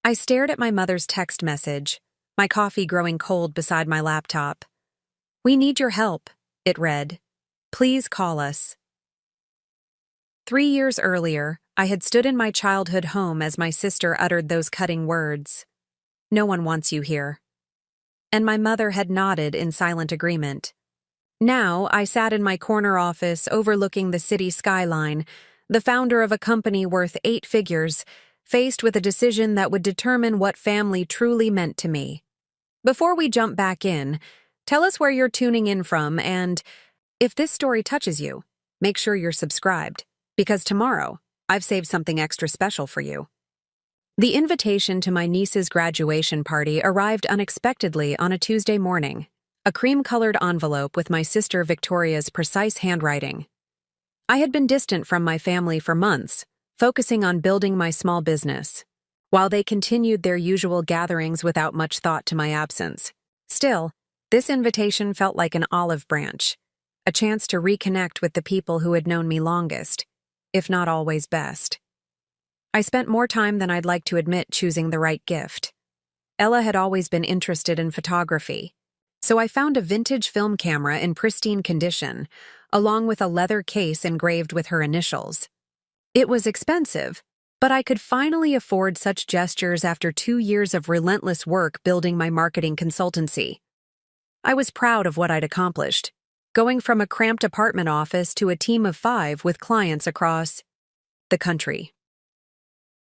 I stared at my mother's text message, my coffee growing cold beside my laptop. "We need your help," it read. "Please call us." 3 years earlier, I had stood in my childhood home as my sister uttered those cutting words. "No one wants you here." And my mother had nodded in silent agreement. Now, I sat in my corner office overlooking the city skyline, the founder of a company worth 8 figures, faced with a decision that would determine what family truly meant to me. Before we jump back in, tell us where you're tuning in from, and if this story touches you, make sure you're subscribed, because tomorrow, I've saved something extra special for you. The invitation to my niece's graduation party arrived unexpectedly on a Tuesday morning, a cream-colored envelope with my sister Victoria's precise handwriting. I had been distant from my family for months, focusing on building my small business, while they continued their usual gatherings without much thought to my absence. Still, this invitation felt like an olive branch, a chance to reconnect with the people who had known me longest, if not always best. I spent more time than I'd like to admit choosing the right gift. Ella had always been interested in photography, so I found a vintage film camera in pristine condition, along with a leather case engraved with her initials. It was expensive, but I could finally afford such gestures after 2 years of relentless work building my marketing consultancy. I was proud of what I'd accomplished, going from a cramped apartment office to a team of 5 with clients across the country.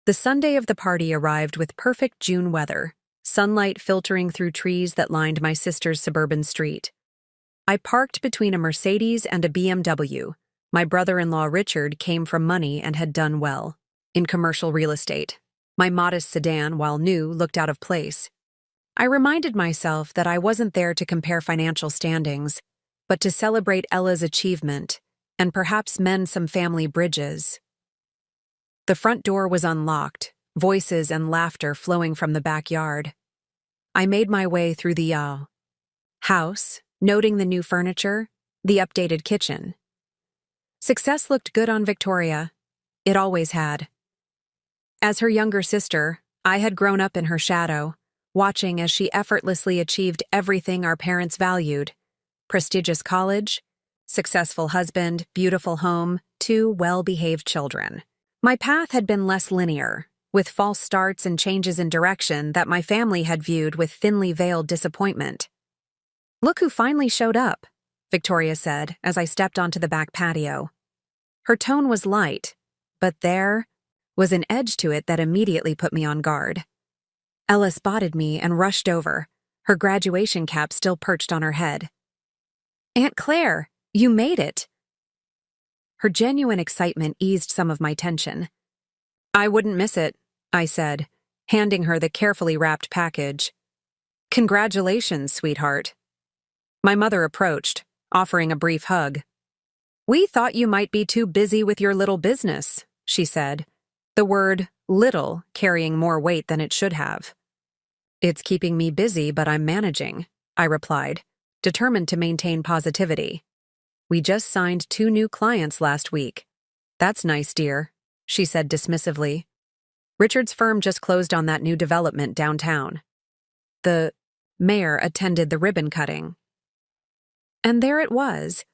The Sunday of the party arrived with perfect June weather, sunlight filtering through trees that lined my sister's suburban street. I parked between a Mercedes and a BMW. My brother-in-law Richard came from money and had done well in commercial real estate. My modest sedan, while new, looked out of place. I reminded myself that I wasn't there to compare financial standings, but to celebrate Ella's achievement and perhaps mend some family bridges. The front door was unlocked, voices and laughter flowing from the backyard. I made my way through the house, noting the new furniture, the updated kitchen. Success looked good on Victoria. It always had. As her younger sister, I had grown up in her shadow, watching as she effortlessly achieved everything our parents valued: prestigious college, successful husband, beautiful home, 2 well-behaved children. My path had been less linear, with false starts and changes in direction that my family had viewed with thinly veiled disappointment. "Look who finally showed up," Victoria said as I stepped onto the back patio. Her tone was light, but there was an edge to it that immediately put me on guard. Ella spotted me and rushed over, her graduation cap still perched on her head. "Aunt Claire, you made it!" Her genuine excitement eased some of my tension. "I wouldn't miss it," I said, handing her the carefully wrapped package. "Congratulations, sweetheart." My mother approached, offering a brief hug. "We thought you might be too busy with your little business," she said, the word little carrying more weight than it should have. "It's keeping me busy, but I'm managing," I replied, determined to maintain positivity. "We just signed 2 new clients last week." "That's nice, dear," she said dismissively. "Richard's firm just closed on that new development downtown." The mayor attended the ribbon cutting. And there it was,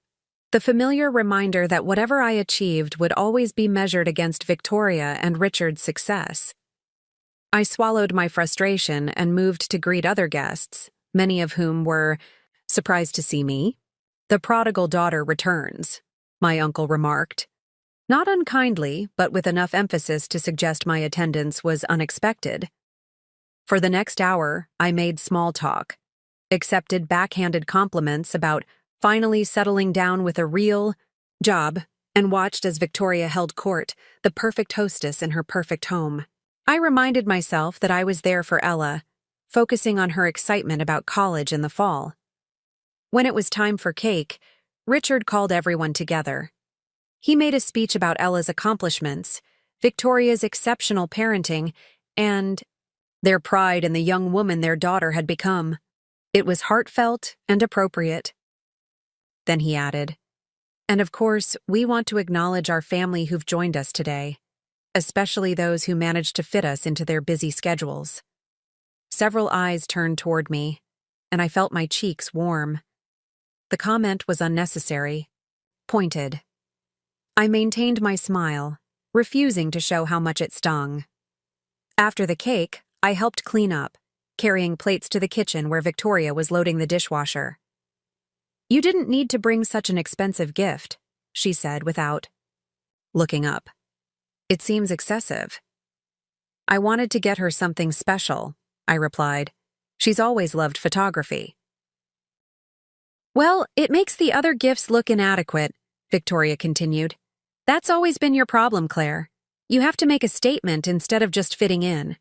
the familiar reminder that whatever I achieved would always be measured against Victoria and Richard's success. I swallowed my frustration and moved to greet other guests, many of whom were surprised to see me. "The prodigal daughter returns," my uncle remarked. Not unkindly, but with enough emphasis to suggest my attendance was unexpected. For the next hour, I made small talk, accepted backhanded compliments about finally settling down with a real job, and watched as Victoria held court, the perfect hostess in her perfect home. I reminded myself that I was there for Ella, focusing on her excitement about college in the fall. When it was time for cake, Richard called everyone together. He made a speech about Ella's accomplishments, Victoria's exceptional parenting, and their pride in the young woman their daughter had become. It was heartfelt and appropriate. Then he added, "And of course, we want to acknowledge our family who've joined us today. especially those who manage to fit us into their busy schedules. Several eyes turned toward me, and I felt my cheeks warm. The comment was unnecessary, pointed. I maintained my smile, refusing to show how much it stung. After the cake, I helped clean up, carrying plates to the kitchen where Victoria was loading the dishwasher. "You didn't need to bring such an expensive gift," she said without looking up. "It seems excessive." "I wanted to get her something special," I replied. "She's always loved photography." "Well, it makes the other gifts look inadequate," Victoria continued. "That's always been your problem, Claire. You have to make a statement instead of just fitting in."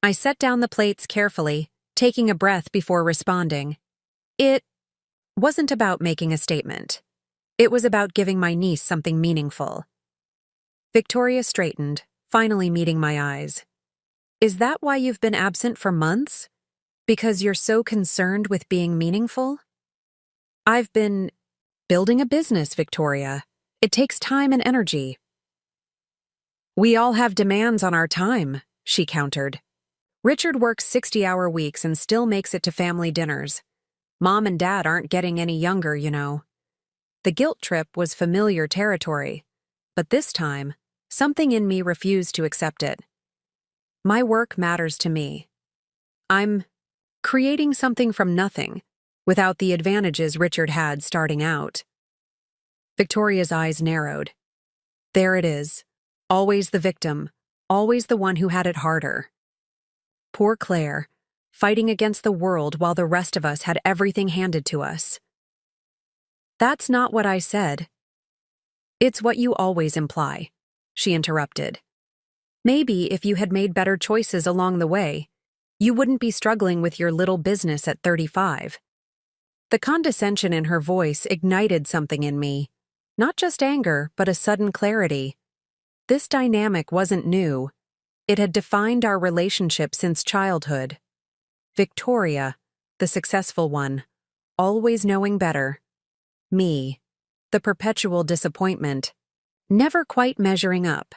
I set down the plates carefully, taking a breath before responding. It wasn't about making a statement. It was about giving my niece something meaningful. Victoria straightened, finally meeting my eyes. "Is that why you've been absent for months? Because you're so concerned with being meaningful?" "I've been building a business, Victoria. It takes time and energy." "We all have demands on our time," she countered. "Richard works 60-hour weeks and still makes it to family dinners. Mom and Dad aren't getting any younger, you know." The guilt trip was familiar territory, but this time, something in me refused to accept it. My work matters to me. I'm creating something from nothing, without the advantages Richard had starting out. Victoria's eyes narrowed. There it is. Always the victim, always the one who had it harder. Poor Claire, fighting against the world while the rest of us had everything handed to us. "That's not what I said." "It's what you always imply," she interrupted. "Maybe if you had made better choices along the way, you wouldn't be struggling with your little business at 35. The condescension in her voice ignited something in me. Not just anger, but a sudden clarity. This dynamic wasn't new. It had defined our relationship since childhood. Victoria, the successful one, always knowing better. Me, the perpetual disappointment, never quite measuring up.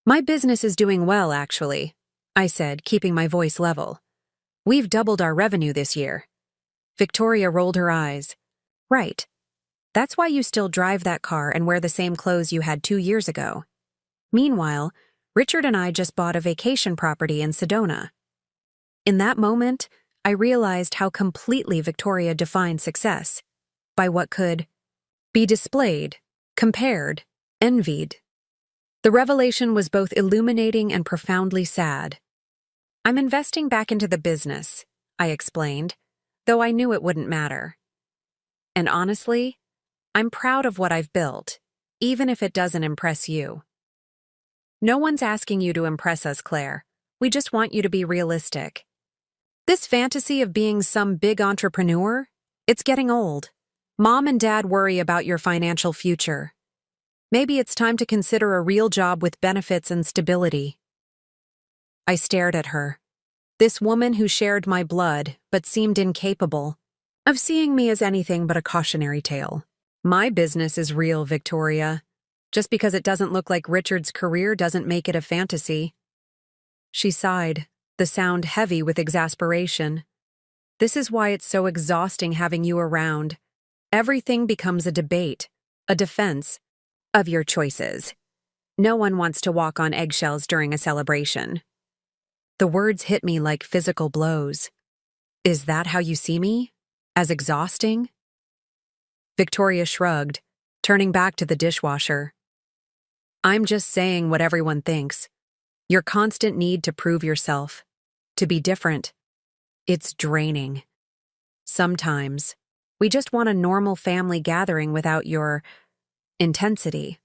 "My business is doing well, actually," I said, keeping my voice level. "We've doubled our revenue this year." Victoria rolled her eyes. "Right. That's why you still drive that car and wear the same clothes you had 2 years ago." Meanwhile, Richard and I just bought a vacation property in Sedona. In that moment, I realized how completely Victoria defined success, by what could be displayed, compared, envied. The revelation was both illuminating and profoundly sad. "I'm investing back into the business," I explained, though I knew it wouldn't matter. "And honestly, I'm proud of what I've built, even if it doesn't impress you." "No one's asking you to impress us, Claire. We just want you to be realistic. This fantasy of being some big entrepreneur, it's getting old. Mom and Dad worry about your financial future. Maybe it's time to consider a real job with benefits and stability." I stared at her. This woman who shared my blood, but seemed incapable of seeing me as anything but a cautionary tale. "My business is real, Victoria. Just because it doesn't look like Richard's career doesn't make it a fantasy." She sighed, the sound heavy with exasperation. "This is why it's so exhausting having you around. Everything becomes a debate, a defense of your choices. No one wants to walk on eggshells during a celebration." The words hit me like physical blows. "Is that how you see me? As exhausting?" Victoria shrugged, turning back to the dishwasher. "I'm just saying what everyone thinks. Your constant need to prove yourself, to be different. It's draining. Sometimes, we just want a normal family gathering without your intensity."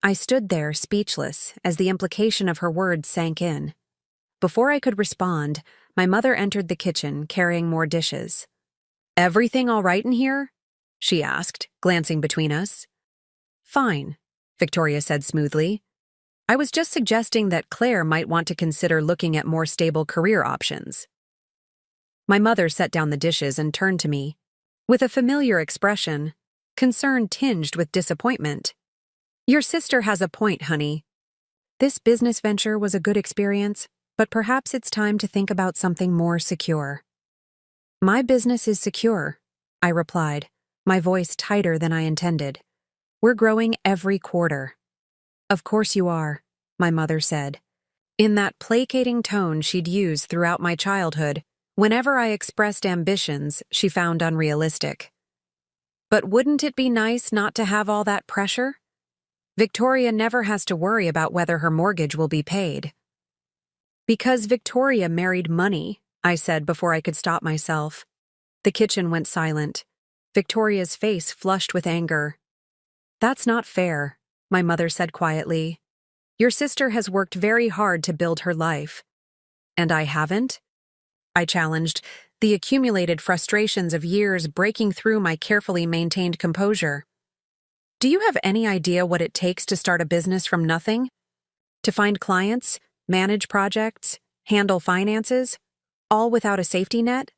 I stood there, speechless, as the implication of her words sank in. Before I could respond, my mother entered the kitchen, carrying more dishes. "Everything all right in here?" she asked, glancing between us. "Fine," Victoria said smoothly. "I was just suggesting that Claire might want to consider looking at more stable career options." My mother set down the dishes and turned to me, with a familiar expression, concern tinged with disappointment. "Your sister has a point, honey. This business venture was a good experience, but perhaps it's time to think about something more secure. My business is secure, I replied, my voice tighter than I intended. We're growing every quarter. Of course you are, my mother said, in that placating tone she'd used throughout my childhood whenever I expressed ambitions she found unrealistic. But wouldn't it be nice not to have all that pressure? Victoria never has to worry about whether her mortgage will be paid. Because Victoria married money, I said before I could stop myself. The kitchen went silent. Victoria's face flushed with anger. That's not fair, my mother said quietly. Your sister has worked very hard to build her life. And I haven't? I challenged, the accumulated frustrations of years breaking through my carefully maintained composure. Do you have any idea what it takes to start a business from nothing? To find clients, manage projects, handle finances, all without a safety net?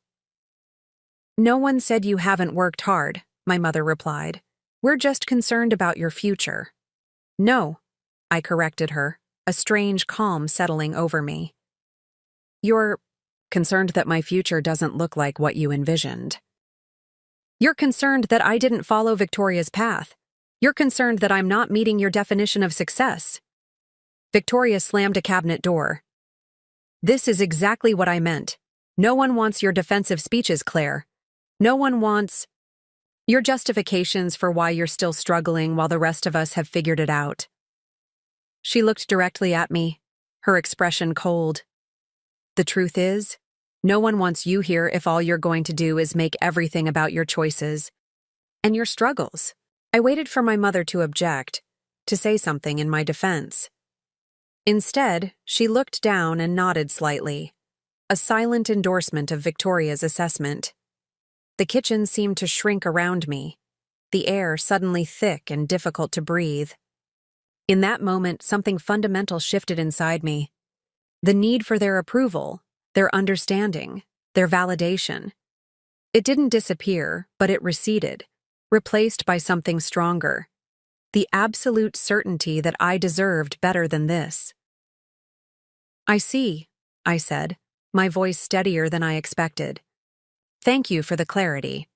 No one said you haven't worked hard, my mother replied. We're just concerned about your future. No, I corrected her, a strange calm settling over me. You're concerned that my future doesn't look like what you envisioned. You're concerned that I didn't follow Victoria's path. You're concerned that I'm not meeting your definition of success. Victoria slammed a cabinet door. This is exactly what I meant. No one wants your defensive speeches, Claire. No one wants your justifications for why you're still struggling while the rest of us have figured it out. She looked directly at me, her expression cold. The truth is, no one wants you here if all you're going to do is make everything about your choices and your struggles. I waited for my mother to object, to say something in my defense. Instead, she looked down and nodded slightly, a silent endorsement of Victoria's assessment. The kitchen seemed to shrink around me, the air suddenly thick and difficult to breathe. In that moment, something fundamental shifted inside me. The need for their approval, their understanding, their validation. It didn't disappear, but it receded, replaced by something stronger. The absolute certainty that I deserved better than this. I see, I said, my voice steadier than I expected. Thank you for the clarity.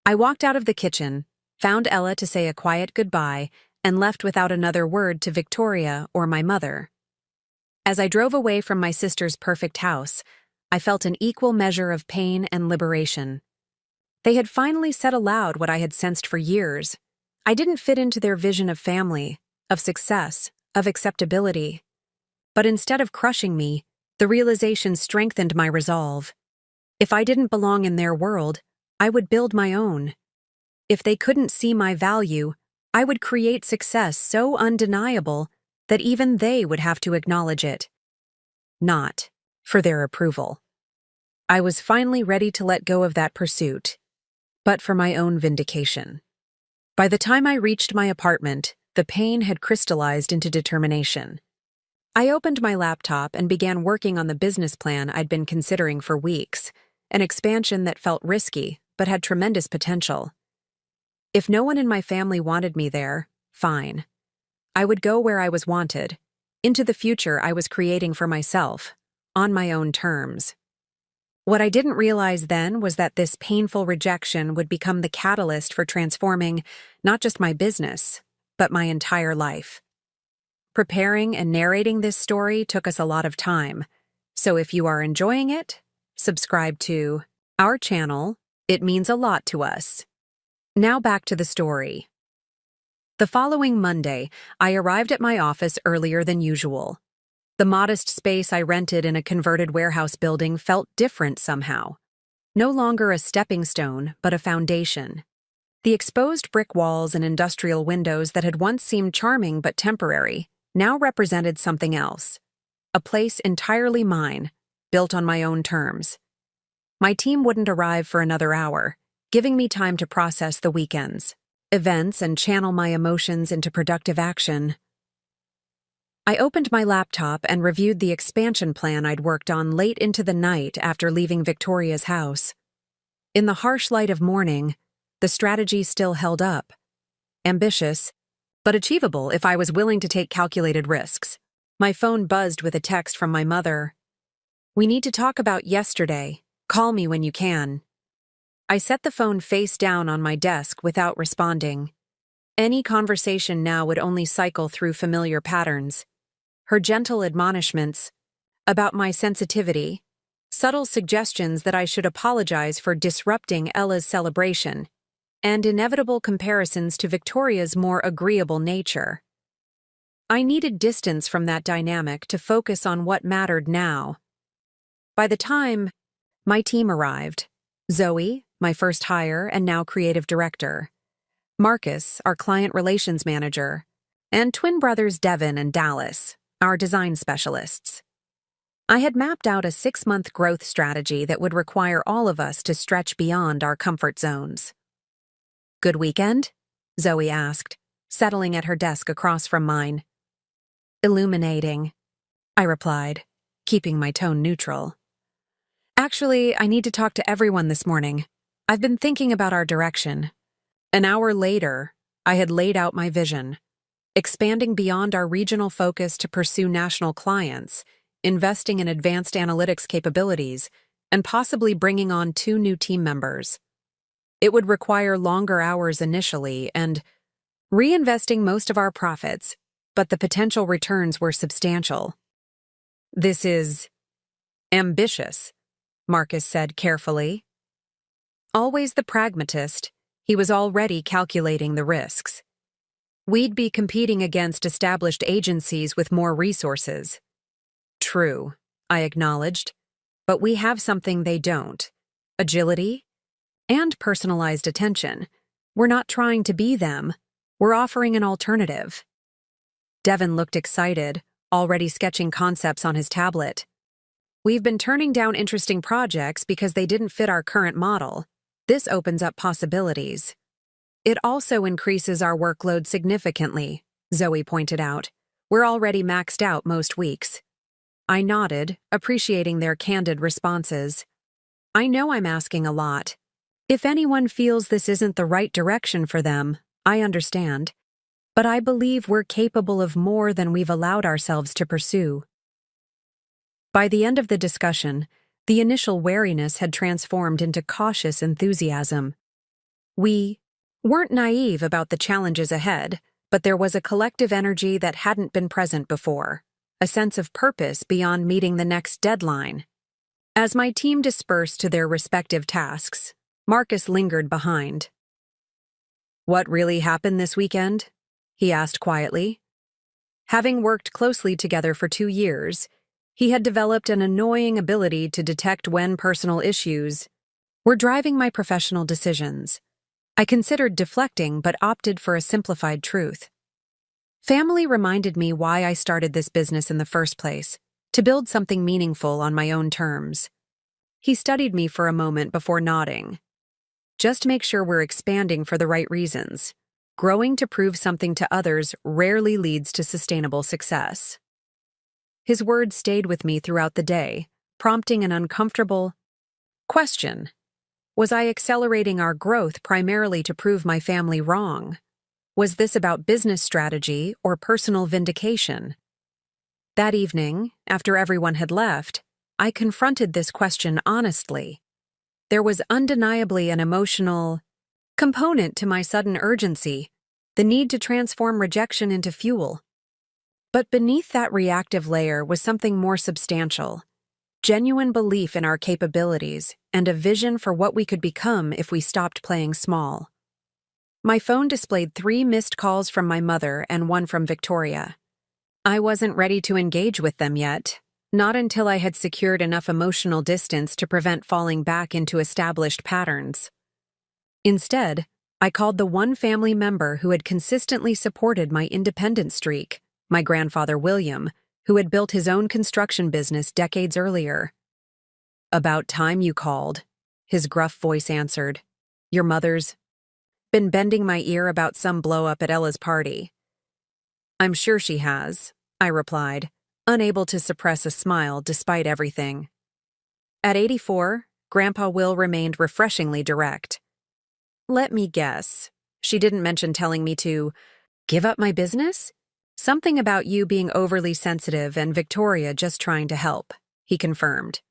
I walked out of the kitchen, found Ella to say a quiet goodbye, and left without another word to Victoria or my mother. As I drove away from my sister's perfect house, I felt an equal measure of pain and liberation. They had finally said aloud what I had sensed for years. I didn't fit into their vision of family, of success, of acceptability. But instead of crushing me, the realization strengthened my resolve. If I didn't belong in their world, I would build my own. If they couldn't see my value, I would create success so undeniable that even they would have to acknowledge it. Not for their approval. I was finally ready to let go of that pursuit, but for my own vindication. By the time I reached my apartment, the pain had crystallized into determination. I opened my laptop and began working on the business plan I'd been considering for weeks, an expansion that felt risky but had tremendous potential. If no one in my family wanted me there, fine. I would go where I was wanted, into the future I was creating for myself, on my own terms. What I didn't realize then was that this painful rejection would become the catalyst for transforming not just my business, but my entire life. Preparing and narrating this story took us a lot of time, so if you are enjoying it, subscribe to our channel. It means a lot to us. Now back to the story. The following Monday, I arrived at my office earlier than usual. The modest space I rented in a converted warehouse building felt different somehow. No longer a stepping stone, but a foundation. The exposed brick walls and industrial windows that had once seemed charming but temporary now represented something else. A place entirely mine, built on my own terms. My team wouldn't arrive for another hour, giving me time to process the weekend's events and channel my emotions into productive action. I opened my laptop and reviewed the expansion plan I'd worked on late into the night after leaving Victoria's house. In the harsh light of morning, the strategy still held up. Ambitious, but achievable if I was willing to take calculated risks. My phone buzzed with a text from my mother. "We need to talk about yesterday. Call me when you can." I set the phone face down on my desk without responding. Any conversation now would only cycle through familiar patterns. Her gentle admonishments about my sensitivity, subtle suggestions that I should apologize for disrupting Ella's celebration, and inevitable comparisons to Victoria's more agreeable nature. I needed distance from that dynamic to focus on what mattered now. By the time my team arrived, Zoe, my first hire and now creative director, Marcus, our client relations manager, and twin brothers Devin and Dallas, our design specialists. I had mapped out a 6-month growth strategy that would require all of us to stretch beyond our comfort zones. "Good weekend?" Zoe asked, settling at her desk across from mine. "Illuminating," I replied, keeping my tone neutral. "Actually, I need to talk to everyone this morning. I've been thinking about our direction." An hour later, I had laid out my vision, expanding beyond our regional focus to pursue national clients, investing in advanced analytics capabilities, and possibly bringing on 2 new team members. It would require longer hours initially and reinvesting most of our profits, but the potential returns were substantial. "This is ambitious," Marcus said carefully. Always the pragmatist, he was already calculating the risks. We'd be competing against established agencies with more resources. "True," I acknowledged, "but we have something they don't: agility and personalized attention. We're not trying to be them, we're offering an alternative." Devin looked excited, already sketching concepts on his tablet. "We've been turning down interesting projects because they didn't fit our current model. This opens up possibilities." "It also increases our workload significantly," Zoe pointed out. "We're already maxed out most weeks." I nodded, appreciating their candid responses. I know I'm asking a lot. If anyone feels this isn't the right direction for them, I understand. But I believe we're capable of more than we've allowed ourselves to pursue. By the end of the discussion, the initial wariness had transformed into cautious enthusiasm. We weren't naive about the challenges ahead, but there was a collective energy that hadn't been present before, a sense of purpose beyond meeting the next deadline. As my team dispersed to their respective tasks, Marcus lingered behind. "What really happened this weekend?" he asked quietly. Having worked closely together for 2 years, he had developed an annoying ability to detect when personal issues were driving my professional decisions. I considered deflecting but opted for a simplified truth. Family reminded me why I started this business in the first place, to build something meaningful on my own terms. He studied me for a moment before nodding. "Just make sure we're expanding for the right reasons. Growing to prove something to others rarely leads to sustainable success." His words stayed with me throughout the day, prompting an uncomfortable question. Was I accelerating our growth primarily to prove my family wrong? Was this about business strategy or personal vindication? That evening, after everyone had left, I confronted this question honestly. There was undeniably an emotional component to my sudden urgency, the need to transform rejection into fuel. But beneath that reactive layer was something more substantial: genuine belief in our capabilities and a vision for what we could become if we stopped playing small. My phone displayed 3 missed calls from my mother and 1 from Victoria. I wasn't ready to engage with them yet, not until I had secured enough emotional distance to prevent falling back into established patterns. Instead, I called the one family member who had consistently supported my independent streak, my grandfather William, who had built his own construction business decades earlier. "About time you called," his gruff voice answered. "Your mother's been bending my ear about some blow-up at Ella's party." "I'm sure she has," I replied, unable to suppress a smile despite everything. At 84, Grandpa Will remained refreshingly direct. "Let me guess. She didn't mention telling me to Give up my business? Something about you being overly sensitive and Victoria just trying to help, he confirmed.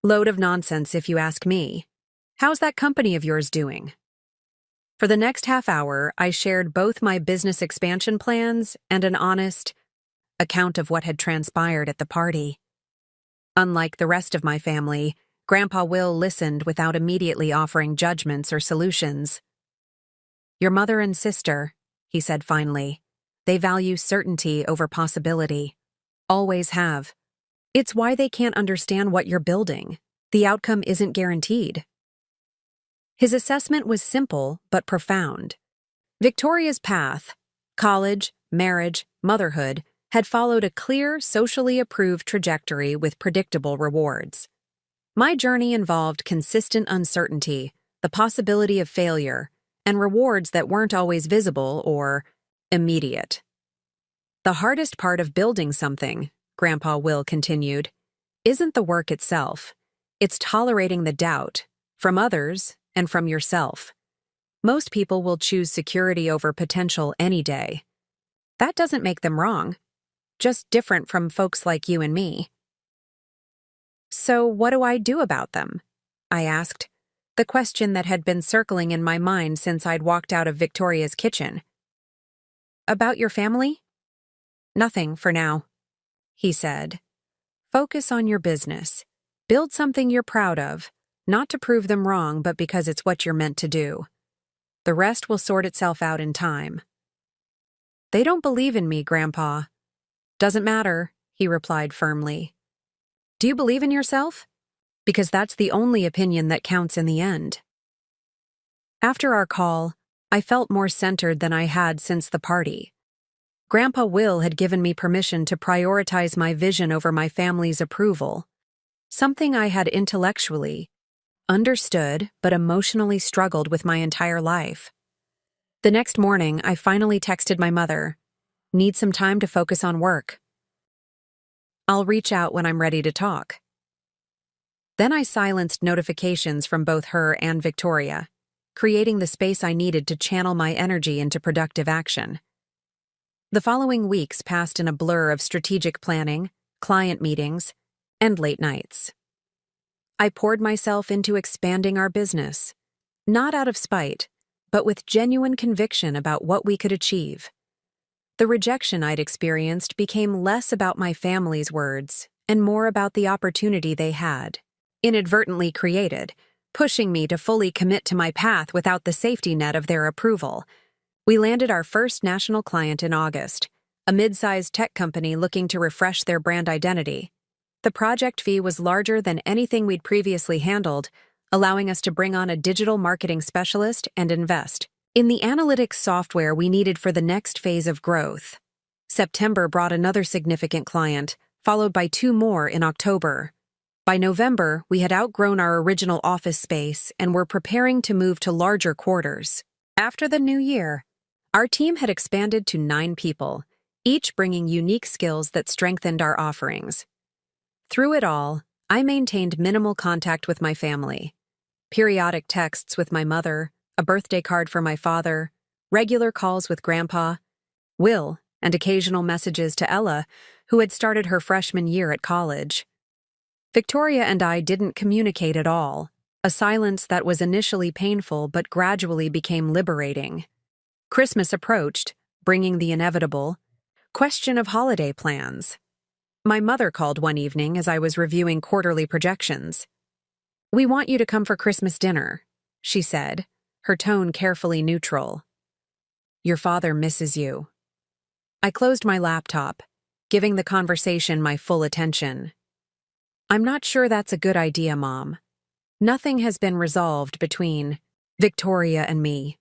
Load of nonsense if you ask me. How's that company of yours doing? For the next half hour, I shared both my business expansion plans and an honest account of what had transpired at the party. Unlike the rest of my family, Grandpa Will listened without immediately offering judgments or solutions. Your mother and sister, he said finally. They value certainty over possibility. Always have. It's why they can't understand what you're building. The outcome isn't guaranteed. His assessment was simple but profound. Victoria's path, college, marriage, motherhood, had followed a clear, socially approved trajectory with predictable rewards. My journey involved consistent uncertainty, the possibility of failure, and rewards that weren't always visible or immediate. The hardest part of building something, Grandpa Will continued, isn't the work itself. It's tolerating the doubt, from others and from yourself. Most people will choose security over potential any day. That doesn't make them wrong, just different from folks like you and me. So what do I do about them? I asked, the question that had been circling in my mind since I'd walked out of Victoria's kitchen. About your family? Nothing for now, he said. Focus on your business. Build something you're proud of, not to prove them wrong, but because it's what you're meant to do. The rest will sort itself out in time. They don't believe in me, Grandpa. Doesn't matter, he replied firmly. Do you believe in yourself? Because that's the only opinion that counts in the end. After our call, I felt more centered than I had since the party. Grandpa Will had given me permission to prioritize my vision over my family's approval, something I had intellectually understood but emotionally struggled with my entire life. The next morning, I finally texted my mother, "Need some time to focus on work. I'll reach out when I'm ready to talk." Then I silenced notifications from both her and Victoria, creating the space I needed to channel my energy into productive action. The following weeks passed in a blur of strategic planning, client meetings, and late nights. I poured myself into expanding our business, not out of spite, but with genuine conviction about what we could achieve. The rejection I'd experienced became less about my family's words and more about the opportunity they had, inadvertently created, pushing me to fully commit to my path without the safety net of their approval. We landed our first national client in August, a mid-sized tech company looking to refresh their brand identity. The project fee was larger than anything we'd previously handled, allowing us to bring on a digital marketing specialist and invest in the analytics software we needed for the next phase of growth. September brought another significant client, followed by 2 more in October. By November, we had outgrown our original office space and were preparing to move to larger quarters. After the new year, our team had expanded to 9 people, each bringing unique skills that strengthened our offerings. Through it all, I maintained minimal contact with my family. Periodic texts with my mother, a birthday card for my father, regular calls with Grandpa, Will, and occasional messages to Ella, who had started her freshman year at college. Victoria and I didn't communicate at all, a silence that was initially painful but gradually became liberating. Christmas approached, bringing the inevitable question of holiday plans. My mother called one evening as I was reviewing quarterly projections. "We want you to come for Christmas dinner," she said, her tone carefully neutral. "Your father misses you." I closed my laptop, giving the conversation my full attention. "I'm not sure that's a good idea, Mom. Nothing has been resolved between Victoria and me."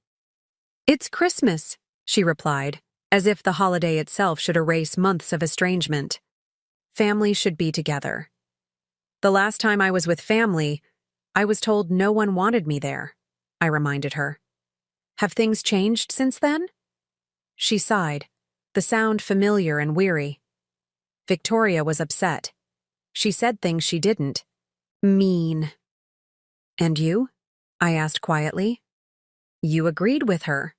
"It's Christmas," she replied, as if the holiday itself should erase months of estrangement. "Family should be together. The last time I was with family, I was told no one wanted me there," I reminded her. "Have things changed since then?" She sighed, the sound familiar and weary. Victoria was upset. She said things she didn't mean. "And you?" I asked quietly. "You agreed with her."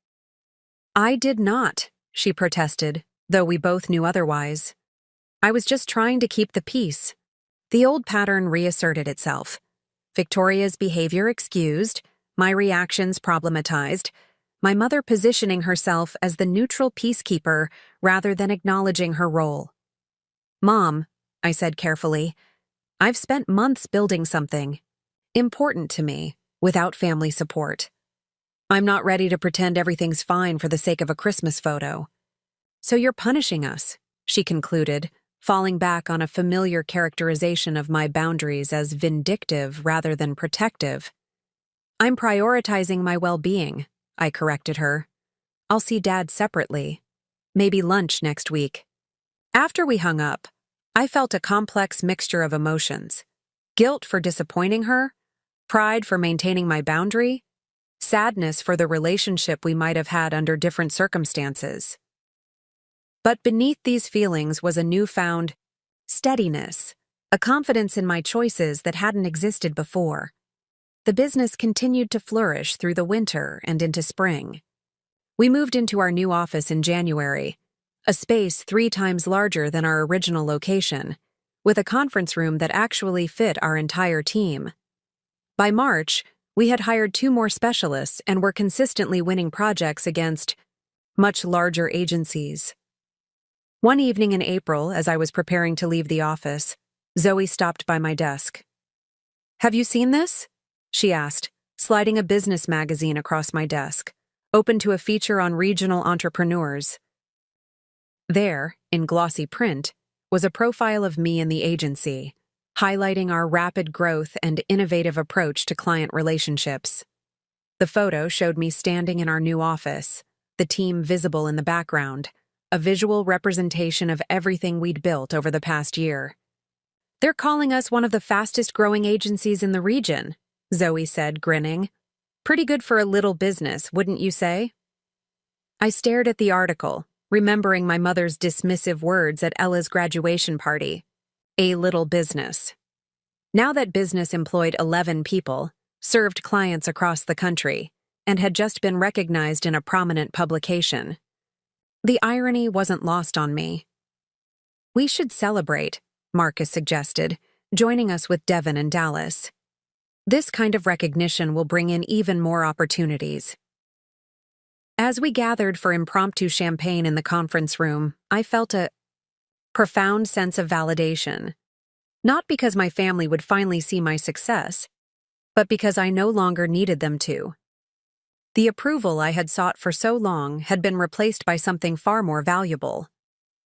"I did not," she protested, though we both knew otherwise. I was just trying to keep the peace. The old pattern reasserted itself. Victoria's behavior excused, my reactions problematized, my mother positioning herself as the neutral peacekeeper rather than acknowledging her role. "Mom," I said carefully, "I've spent months building something important to me without family support. I'm not ready to pretend everything's fine for the sake of a Christmas photo." "So you're punishing us," she concluded, falling back on a familiar characterization of my boundaries as vindictive rather than protective. "I'm prioritizing my well-being," I corrected her. "I'll see Dad separately. Maybe lunch next week." After we hung up, I felt a complex mixture of emotions. Guilt for disappointing her, pride for maintaining my boundary, sadness for the relationship we might have had under different circumstances. But beneath these feelings was a newfound steadiness, a confidence in my choices that hadn't existed before. The business continued to flourish through the winter and into spring. We moved into our new office in January, a space 3 times larger than our original location, with a conference room that actually fit our entire team. By March, we had hired 2 more specialists and were consistently winning projects against much larger agencies. One evening in April, as I was preparing to leave the office, Zoe stopped by my desk. "Have you seen this?" she asked, sliding a business magazine across my desk, open to a feature on regional entrepreneurs. There, in glossy print, was a profile of me and the agency, highlighting our rapid growth and innovative approach to client relationships. The photo showed me standing in our new office, the team visible in the background, a visual representation of everything we'd built over the past year. "They're calling us one of the fastest-growing agencies in the region," Zoe said, grinning. "Pretty good for a little business, wouldn't you say?" I stared at the article, remembering my mother's dismissive words at Ella's graduation party. A little business. Now that business employed 11 people, served clients across the country, and had just been recognized in a prominent publication. The irony wasn't lost on me. "We should celebrate," Marcus suggested, joining us with Devin and Dallas. "This kind of recognition will bring in even more opportunities." As we gathered for impromptu champagne in the conference room, I felt a profound sense of validation. Not because my family would finally see my success, but because I no longer needed them to. The approval I had sought for so long had been replaced by something far more valuable.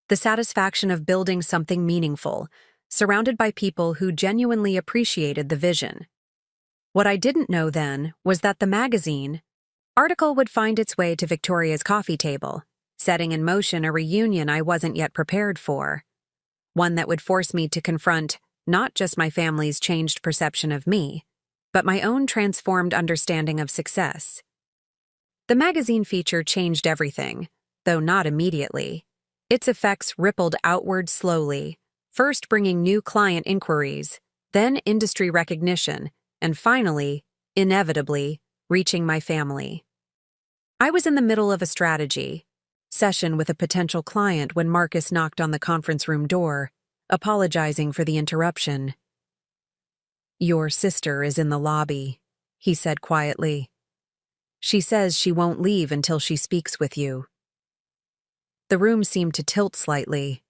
The satisfaction of building something meaningful, surrounded by people who genuinely appreciated the vision. What I didn't know then was that the magazine article would find its way to Victoria's coffee table, setting in motion a reunion I wasn't yet prepared for. One that would force me to confront not just my family's changed perception of me, but my own transformed understanding of success. The magazine feature changed everything, though not immediately. Its effects rippled outward slowly, first bringing new client inquiries, then industry recognition, and finally, inevitably, reaching my family. I was in the middle of a strategy session with a potential client when Marcus knocked on the conference room door, apologizing for the interruption. "Your sister is in the lobby," he said quietly. "She says she won't leave until she speaks with you." The room seemed to tilt slightly.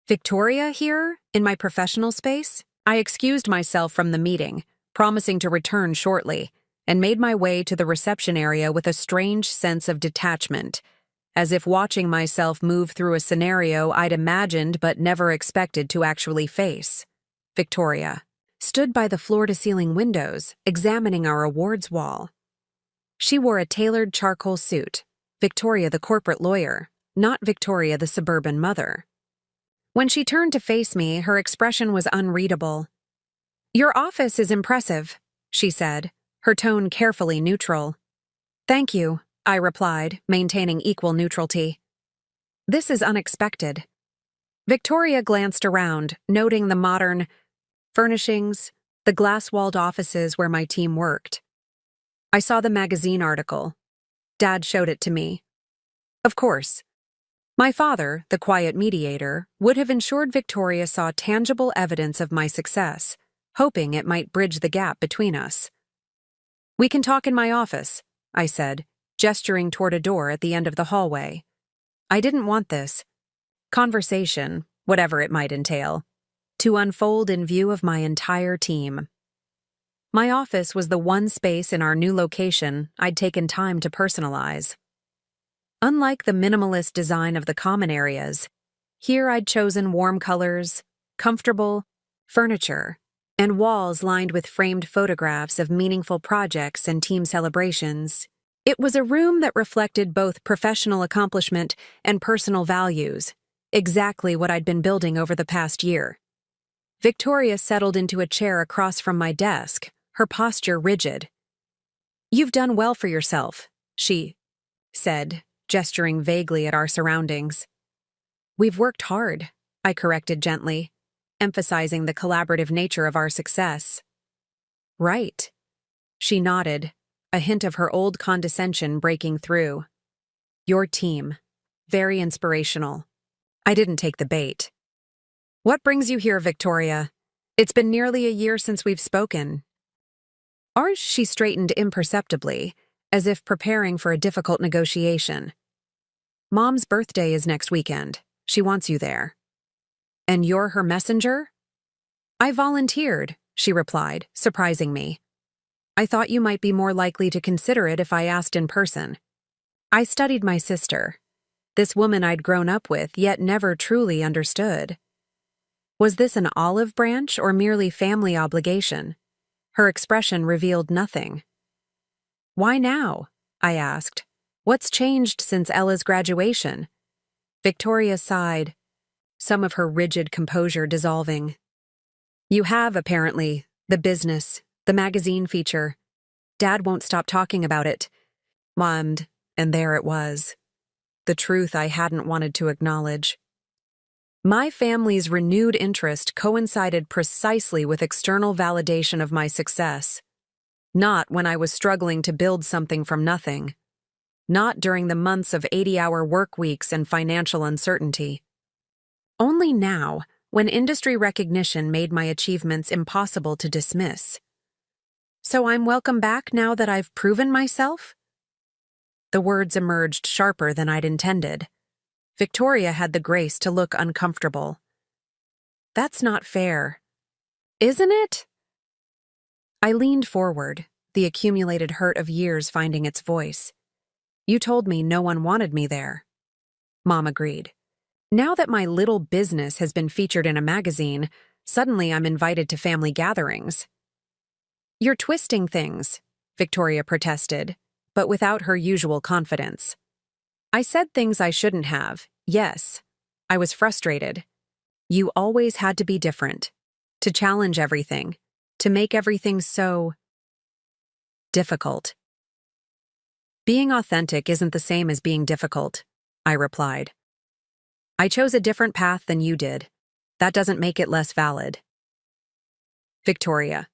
"Victoria here, in my professional space?" I excused myself from the meeting, promising to return shortly, and made my way to the reception area with a strange sense of detachment, as if watching myself move through a scenario I'd imagined but never expected to actually face. Victoria stood by the floor-to-ceiling windows, examining our awards wall. She wore a tailored charcoal suit, Victoria the corporate lawyer, not Victoria the suburban mother. When she turned to face me, her expression was unreadable. "Your office is impressive," she said, her tone carefully neutral. "Thank you," I replied, maintaining equal neutrality. "This is unexpected." Victoria glanced around, noting the modern furnishings, the glass-walled offices where my team worked. "I saw the magazine article. Dad showed it to me." "Of course. My father, the quiet mediator, would have ensured Victoria saw tangible evidence of my success, hoping it might bridge the gap between us. "We can talk in my office," I said, gesturing toward a door at the end of the hallway. I didn't want this conversation, whatever it might entail, to unfold in view of my entire team. My office was the one space in our new location I'd taken time to personalize. Unlike the minimalist design of the common areas, here I'd chosen warm colors, comfortable furniture, and walls lined with framed photographs of meaningful projects and team celebrations. It was a room that reflected both professional accomplishment and personal values, exactly what I'd been building over the past year. Victoria settled into a chair across from my desk, her posture rigid. "You've done well for yourself," she said, gesturing vaguely at our surroundings. "We've worked hard," I corrected gently, emphasizing the collaborative nature of our success. "Right." She nodded, a hint of her old condescension breaking through. "Your team. Very inspirational." I didn't take the bait. "What brings you here, Victoria? It's been nearly a year since we've spoken." She straightened imperceptibly, as if preparing for a difficult negotiation. "Mom's birthday is next weekend. She wants you there." "And you're her messenger?" "I volunteered," she replied, surprising me. "I thought you might be more likely to consider it if I asked in person." I studied my sister, this woman I'd grown up with yet never truly understood. Was this an olive branch or merely family obligation? Her expression revealed nothing. "Why now?" I asked. "What's changed since Ella's graduation?" Victoria sighed, some of her rigid composure dissolving. "You have, apparently, the business, the magazine feature. Dad won't stop talking about it." And there it was. The truth I hadn't wanted to acknowledge. My family's renewed interest coincided precisely with external validation of my success. Not when I was struggling to build something from nothing. Not during the months of 80-hour work weeks and financial uncertainty. Only now, when industry recognition made my achievements impossible to dismiss. "So I'm welcome back now that I've proven myself?" The words emerged sharper than I'd intended. Victoria had the grace to look uncomfortable. "That's not fair." "Isn't it?" I leaned forward, the accumulated hurt of years finding its voice. "You told me no one wanted me there." Mom agreed. "Now that my little business has been featured in a magazine, suddenly I'm invited to family gatherings." "You're twisting things," Victoria protested, but without her usual confidence. "I said things I shouldn't have, yes. I was frustrated. You always had to be different, to challenge everything, to make everything so difficult." "Being authentic isn't the same as being difficult," I replied. "I chose a different path than you did. That doesn't make it less valid." Victoria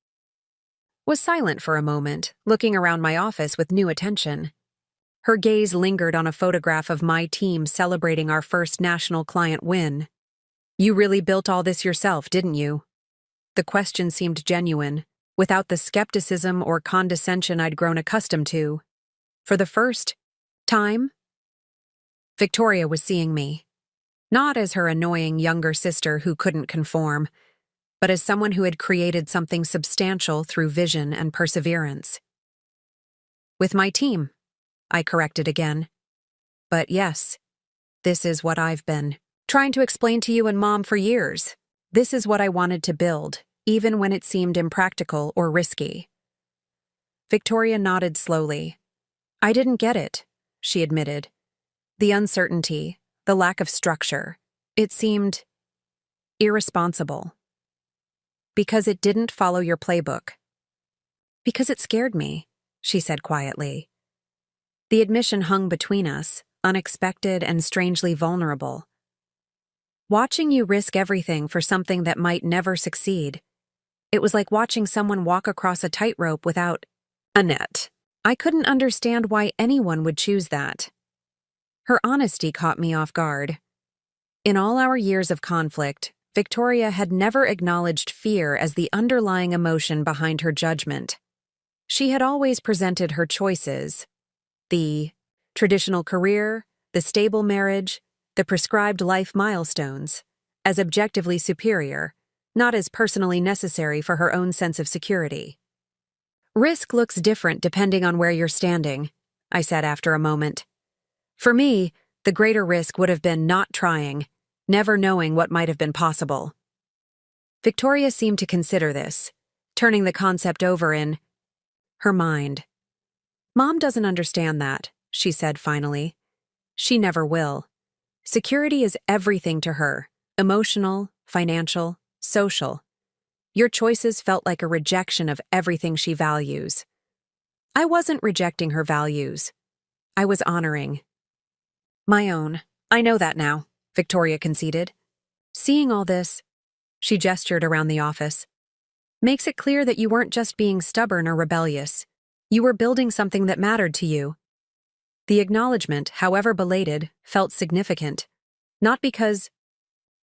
was silent for a moment, looking around my office with new attention. Her gaze lingered on a photograph of my team celebrating our first national client win. "You really built all this yourself, didn't you?" The question seemed genuine, without the skepticism or condescension I'd grown accustomed to. For the first time, Victoria was seeing me, not as her annoying younger sister who couldn't conform, but as someone who had created something substantial through vision and perseverance. "With my team," I corrected again. "But yes, this is what I've been trying to explain to you and Mom for years. This is what I wanted to build, even when it seemed impractical or risky." Victoria nodded slowly. "I didn't get it," she admitted. "The uncertainty, the lack of structure, it seemed irresponsible. Because it didn't follow your playbook." "Because it scared me," she said quietly. The admission hung between us, unexpected and strangely vulnerable. "Watching you risk everything for something that might never succeed. It was like watching someone walk across a tightrope without a net. I couldn't understand why anyone would choose that." Her honesty caught me off guard. In all our years of conflict, Victoria had never acknowledged fear as the underlying emotion behind her judgment. She had always presented her choices, the traditional career, the stable marriage, the prescribed life milestones, as objectively superior, not as personally necessary for her own sense of security. Risk looks different depending on where you're standing, I said after a moment. For me, the greater risk would have been not trying, never knowing what might have been possible. Victoria seemed to consider this, turning the concept over in her mind. Mom doesn't understand that, she said finally. She never will. Security is everything to her, emotional, financial, social. Your choices felt like a rejection of everything she values. I wasn't rejecting her values. I was honoring my own. I know that now, Victoria conceded. Seeing all this, she gestured around the office, makes it clear that you weren't just being stubborn or rebellious. You were building something that mattered to you. The acknowledgement, however belated, felt significant, not because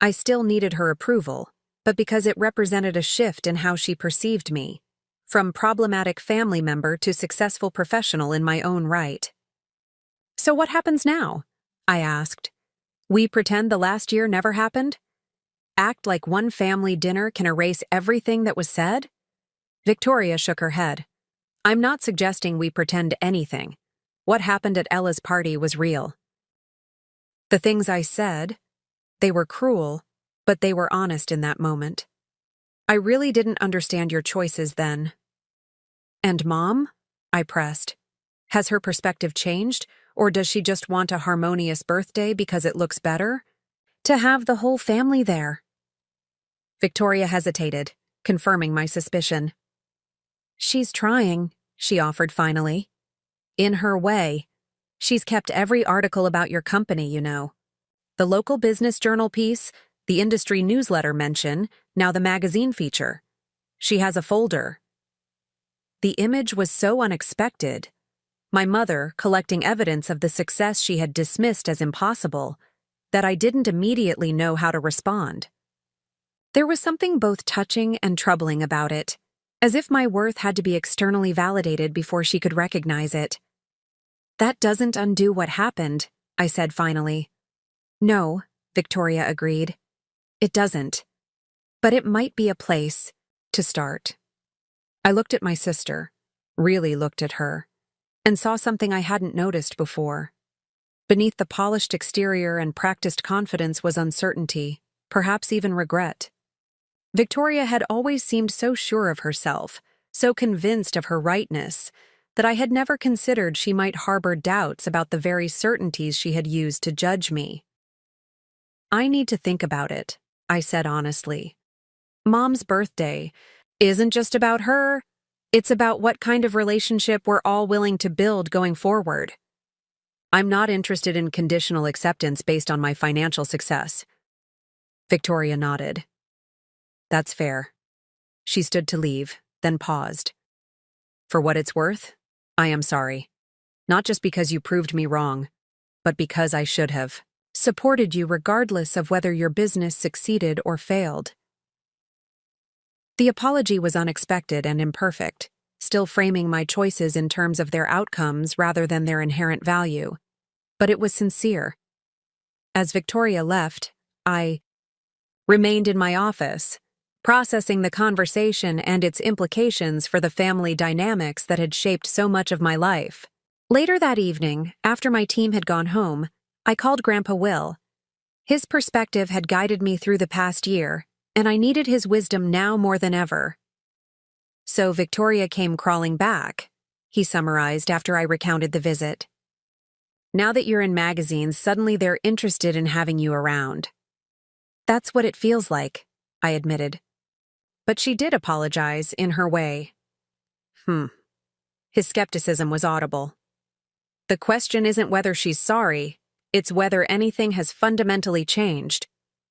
I still needed her approval, but because it represented a shift in how she perceived me, from problematic family member to successful professional in my own right. So what happens now? I asked. We pretend the last year never happened? Act like one family dinner can erase everything that was said? Victoria shook her head. I'm not suggesting we pretend anything. What happened at Ella's party was real. The things I said, they were cruel, but they were honest in that moment. I really didn't understand your choices then. And Mom? I pressed. Has her perspective changed, or does she just want a harmonious birthday because it looks better? To have the whole family there. Victoria hesitated, confirming my suspicion. She's trying, she offered finally. In her way. She's kept every article about your company, you know. The local business journal piece, the industry newsletter mention, now the magazine feature. She has a folder. The image was so unexpected. My mother collecting evidence of the success she had dismissed as impossible, that I didn't immediately know how to respond. There was something both touching and troubling about it, as if my worth had to be externally validated before she could recognize it. That doesn't undo what happened, I said finally. No, Victoria agreed. It doesn't. But it might be a place to start. I looked at my sister, really looked at her, and saw something I hadn't noticed before. Beneath the polished exterior and practiced confidence was uncertainty, perhaps even regret. Victoria had always seemed so sure of herself, so convinced of her rightness, that I had never considered she might harbor doubts about the very certainties she had used to judge me. I need to think about it, I said honestly. Mom's birthday isn't just about her. It's about what kind of relationship we're all willing to build going forward. I'm not interested in conditional acceptance based on my financial success. Victoria nodded. That's fair. She stood to leave, then paused. For what it's worth, I am sorry. Not just because you proved me wrong, but because I should have supported you regardless of whether your business succeeded or failed. The apology was unexpected and imperfect, still framing my choices in terms of their outcomes rather than their inherent value. But it was sincere. As Victoria left, I remained in my office, processing the conversation and its implications for the family dynamics that had shaped so much of my life. Later that evening, after my team had gone home, I called Grandpa Will. His perspective had guided me through the past year, and I needed his wisdom now more than ever. So Victoria came crawling back, he summarized after I recounted the visit. Now that you're in magazines, suddenly they're interested in having you around. That's what it feels like, I admitted. But she did apologize in her way. His skepticism was audible. The question isn't whether she's sorry, it's whether anything has fundamentally changed.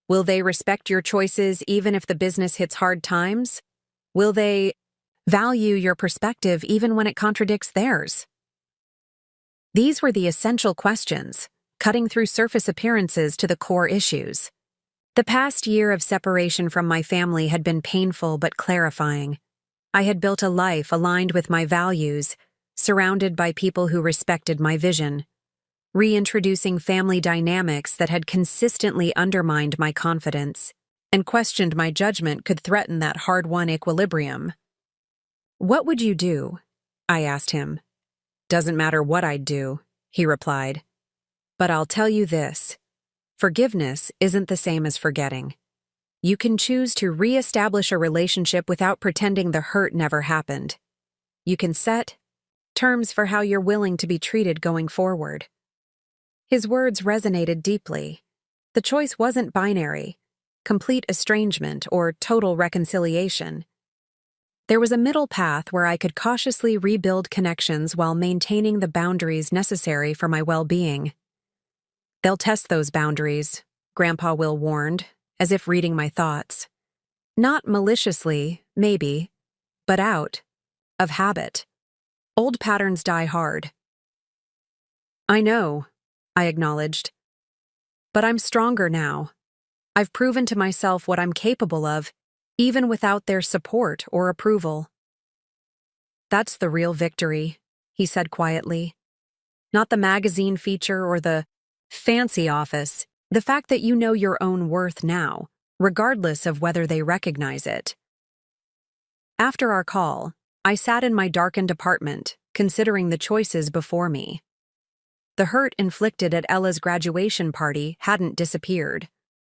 Will they respect your choices even if the business hits hard times? Will they value your perspective even when it contradicts theirs? These were the essential questions, cutting through surface appearances to the core issues. The past year of separation from my family had been painful but clarifying. I had built a life aligned with my values, surrounded by people who respected my vision. Reintroducing family dynamics that had consistently undermined my confidence and questioned my judgment could threaten that hard-won equilibrium. "What would you do?" I asked him. "Doesn't matter what I'd do," he replied. "But I'll tell you this. Forgiveness isn't the same as forgetting. You can choose to re-establish a relationship without pretending the hurt never happened. You can set terms for how you're willing to be treated going forward." His words resonated deeply. The choice wasn't binary, complete estrangement or total reconciliation. There was a middle path where I could cautiously rebuild connections while maintaining the boundaries necessary for my well-being. "They'll test those boundaries," Grandpa Will warned, as if reading my thoughts. "Not maliciously, maybe, but out of habit. Old patterns die hard." "I know," I acknowledged. "But I'm stronger now. I've proven to myself what I'm capable of, even without their support or approval." "That's the real victory," he said quietly. "Not the magazine feature or the fancy office. The fact that you know your own worth now, regardless of whether they recognize it." After our call, I sat in my darkened apartment, considering the choices before me. The hurt inflicted at Ella's graduation party hadn't disappeared,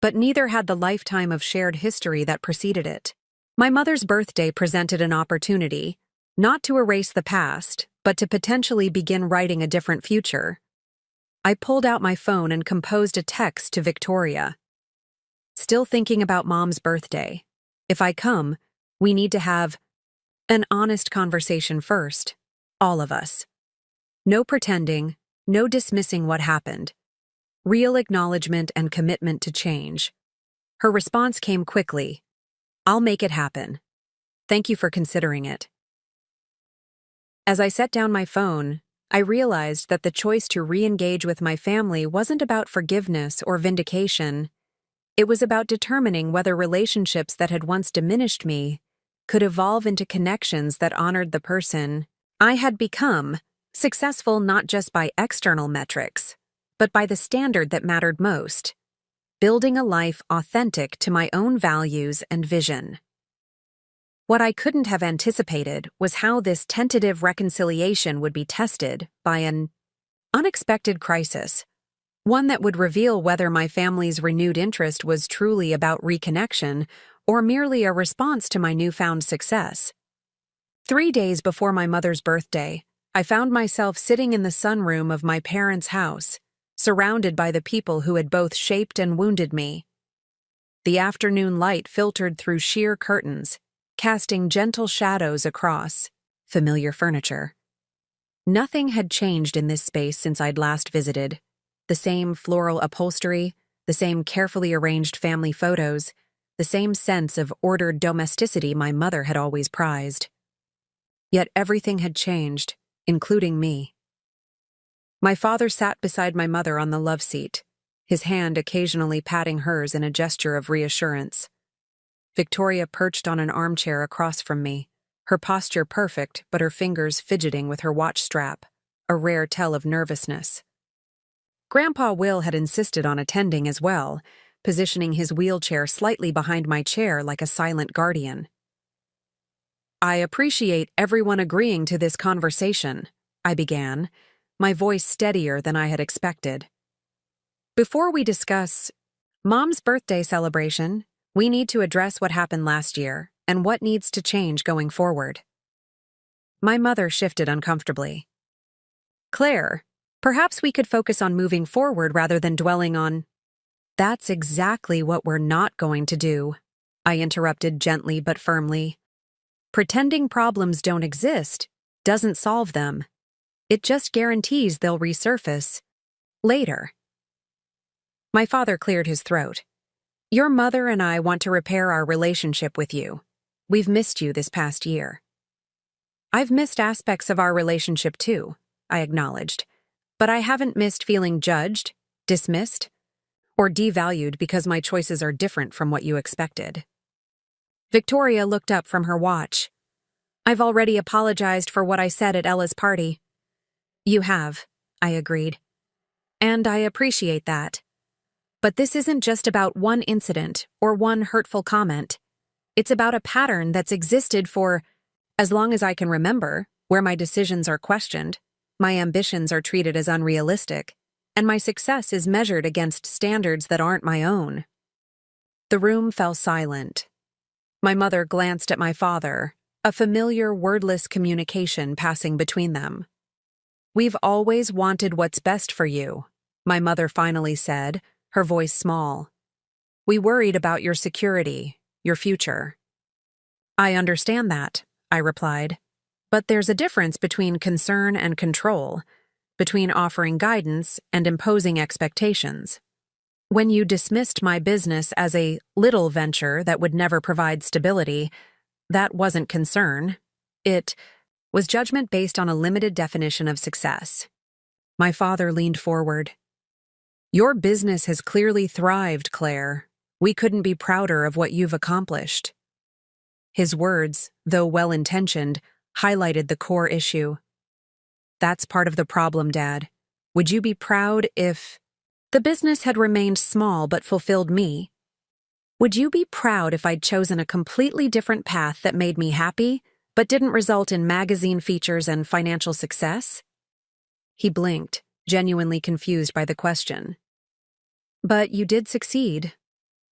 but neither had the lifetime of shared history that preceded it. My mother's birthday presented an opportunity, not to erase the past, but to potentially begin writing a different future. I pulled out my phone and composed a text to Victoria. "Still thinking about Mom's birthday. If I come, we need to have an honest conversation first, all of us. No pretending, no dismissing what happened. Real acknowledgement and commitment to change." Her response came quickly. "I'll make it happen. Thank you for considering it." As I set down my phone, I realized that the choice to re-engage with my family wasn't about forgiveness or vindication. It was about determining whether relationships that had once diminished me could evolve into connections that honored the person I had become, successful not just by external metrics, but by the standard that mattered most: building a life authentic to my own values and vision. What I couldn't have anticipated was how this tentative reconciliation would be tested by an unexpected crisis, one that would reveal whether my family's renewed interest was truly about reconnection or merely a response to my newfound success. 3 days before my mother's birthday, I found myself sitting in the sunroom of my parents' house, surrounded by the people who had both shaped and wounded me. The afternoon light filtered through sheer curtains, casting gentle shadows across familiar furniture. Nothing had changed in this space since I'd last visited. The same floral upholstery, the same carefully arranged family photos, the same sense of ordered domesticity my mother had always prized. Yet everything had changed, including me. My father sat beside my mother on the love seat, his hand occasionally patting hers in a gesture of reassurance. Victoria perched on an armchair across from me, her posture perfect but her fingers fidgeting with her watch strap, a rare tell of nervousness. Grandpa Will had insisted on attending as well, positioning his wheelchair slightly behind my chair like a silent guardian. "I appreciate everyone agreeing to this conversation," I began, my voice steadier than I had expected. "Before we discuss Mom's birthday celebration, we need to address what happened last year and what needs to change going forward." My mother shifted uncomfortably. "Claire, perhaps we could focus on moving forward rather than dwelling on—" "That's exactly what we're not going to do," I interrupted gently but firmly. "Pretending problems don't exist doesn't solve them. It just guarantees they'll resurface later." My father cleared his throat. "Your mother and I want to repair our relationship with you. We've missed you this past year." "I've missed aspects of our relationship too," I acknowledged, "but I haven't missed feeling judged, Dismissed? Or devalued because my choices are different from what you expected? Victoria looked up from her watch. I've already apologized for what I said at Ella's party. You have, I agreed. And I appreciate that. But this isn't just about one incident or one hurtful comment. It's about a pattern that's existed for as long as I can remember, where my decisions are questioned, my ambitions are treated as unrealistic, and my success is measured against standards that aren't my own. The room fell silent. My mother glanced at my father, a familiar wordless communication passing between them. We've always wanted what's best for you, my mother finally said, her voice small. We worried about your security, your future. I understand that, I replied. But there's a difference between concern and control, between offering guidance and imposing expectations. When you dismissed my business as a little venture that would never provide stability, that wasn't concern. It was judgment based on a limited definition of success. My father leaned forward. Your business has clearly thrived, Claire. We couldn't be prouder of what you've accomplished. His words, though well-intentioned, highlighted the core issue. That's part of the problem, Dad. Would you be proud if the business had remained small but fulfilled me? Would you be proud if I'd chosen a completely different path that made me happy, but didn't result in magazine features and financial success? He blinked, genuinely confused by the question. But you did succeed.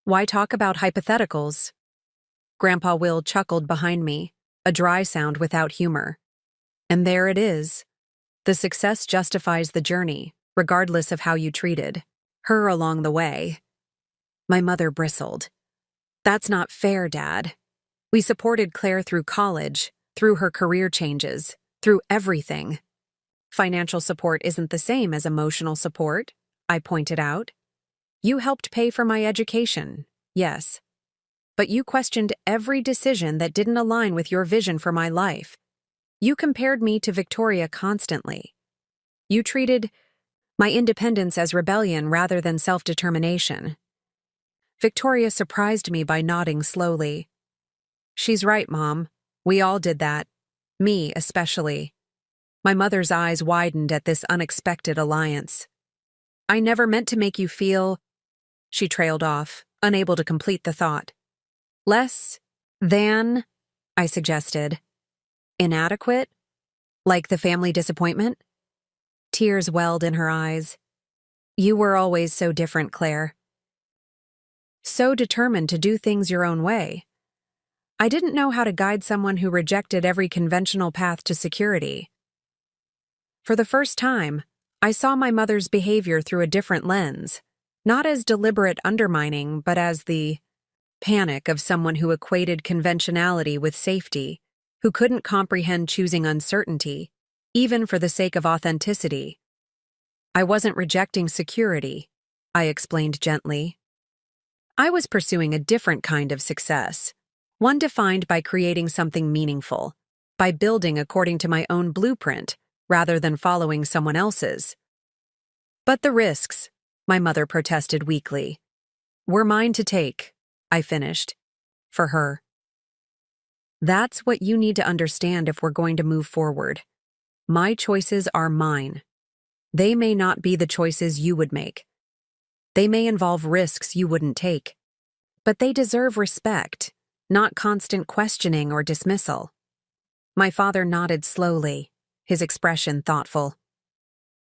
Why talk about hypotheticals? Grandpa Will chuckled behind me, a dry sound without humor. And there it is. The success justifies the journey, regardless of how you treated her along the way. My mother bristled. That's not fair, Dad. We supported Claire through college, through her career changes, through everything. Financial support isn't the same as emotional support, I pointed out. You helped pay for my education, yes. But you questioned every decision that didn't align with your vision for my life. You compared me to Victoria constantly. You treated my independence as rebellion rather than self-determination. Victoria surprised me by nodding slowly. She's right, Mom. We all did that. Me, especially. My mother's eyes widened at this unexpected alliance. I never meant to make you feel... She trailed off, unable to complete the thought. Less than, I suggested. Inadequate? Like the family disappointment? Tears welled in her eyes. You were always so different, Claire. So determined to do things your own way. I didn't know how to guide someone who rejected every conventional path to security. For the first time, I saw my mother's behavior through a different lens, not as deliberate undermining, but as the panic of someone who equated conventionality with safety, who couldn't comprehend choosing uncertainty, even for the sake of authenticity. I wasn't rejecting security, I explained gently. I was pursuing a different kind of success, one defined by creating something meaningful, by building according to my own blueprint, rather than following someone else's. But the risks, my mother protested weakly, were mine to take, I finished, for her. That's what you need to understand if we're going to move forward. My choices are mine. They may not be the choices you would make. They may involve risks you wouldn't take. But they deserve respect, not constant questioning or dismissal. My father nodded slowly, his expression thoughtful.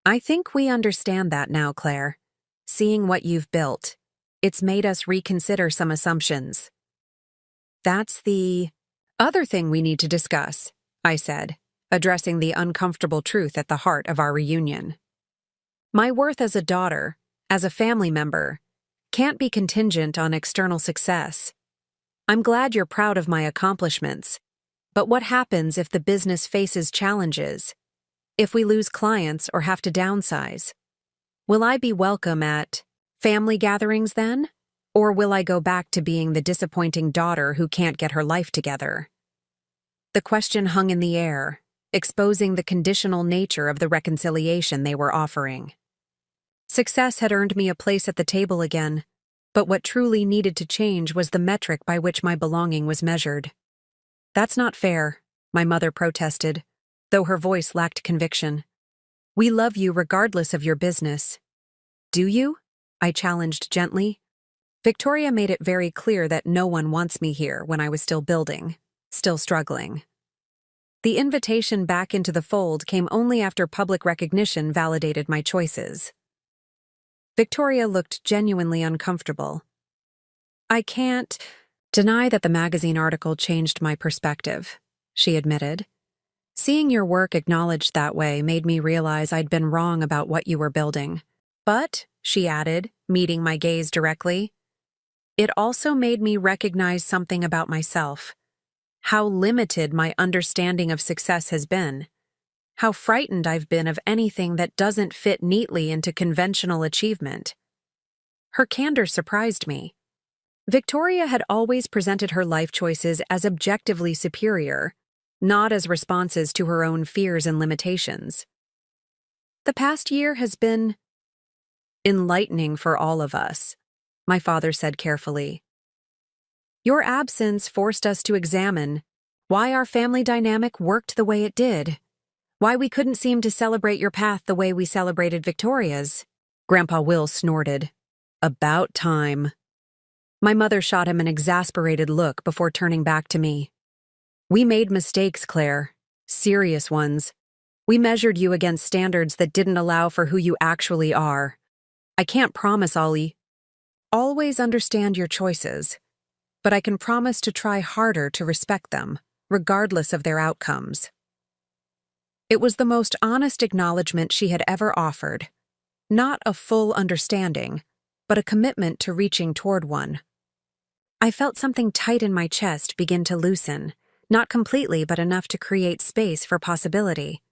I think we understand that now, Claire. Seeing what you've built, it's made us reconsider some assumptions. That's the other thing we need to discuss, I said, addressing the uncomfortable truth at the heart of our reunion. My worth as a daughter, as a family member, can't be contingent on external success. I'm glad you're proud of my accomplishments, but what happens if the business faces challenges? If we lose clients or have to downsize? Will I be welcome at family gatherings then? Or will I go back to being the disappointing daughter who can't get her life together? The question hung in the air, exposing the conditional nature of the reconciliation they were offering. Success had earned me a place at the table again, but what truly needed to change was the metric by which my belonging was measured. "That's not fair," my mother protested, though her voice lacked conviction. "We love you regardless of your business." "Do you?" I challenged gently. Victoria made it very clear that no one wants me here when I was still building, still struggling. The invitation back into the fold came only after public recognition validated my choices. Victoria looked genuinely uncomfortable. "I can't deny that the magazine article changed my perspective," she admitted. "Seeing your work acknowledged that way made me realize I'd been wrong about what you were building. But," she added, meeting my gaze directly, "it also made me recognize something about myself. How limited my understanding of success has been. How frightened I've been of anything that doesn't fit neatly into conventional achievement." Her candor surprised me. Victoria had always presented her life choices as objectively superior, not as responses to her own fears and limitations. "The past year has been enlightening for all of us," my father said carefully. "Your absence forced us to examine why our family dynamic worked the way it did, why we couldn't seem to celebrate your path the way we celebrated Victoria's." Grandpa Will snorted. "About time." My mother shot him an exasperated look before turning back to me. "We made mistakes, Claire. Serious ones. We measured you against standards that didn't allow for who you actually are. I can't promise I'll always understand your choices, but I can promise to try harder to respect them, regardless of their outcomes." It was the most honest acknowledgement she had ever offered. Not a full understanding, but a commitment to reaching toward one. I felt something tight in my chest begin to loosen, not completely but enough to create space for possibility.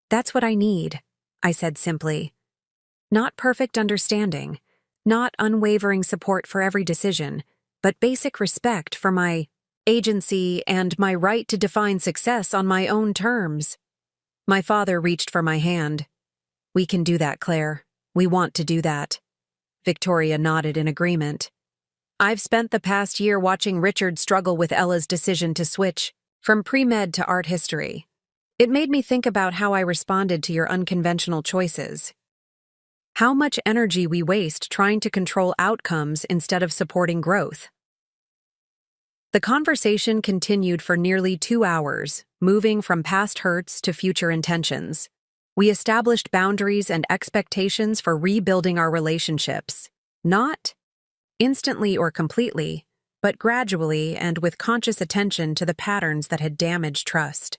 "That's what I need," I said simply. "Not perfect understanding, not unwavering support for every decision, but basic respect for my agency and my right to define success on my own terms." My father reached for my hand. "We can do that, Claire. We want to do that." Victoria nodded in agreement. "I've spent the past year watching Richard struggle with Ella's decision to switch from pre-med to art history. It made me think about how I responded to your unconventional choices. How much energy we waste trying to control outcomes instead of supporting growth." The conversation continued for nearly 2 hours, moving from past hurts to future intentions. We established boundaries and expectations for rebuilding our relationships, not instantly or completely, but gradually and with conscious attention to the patterns that had damaged trust.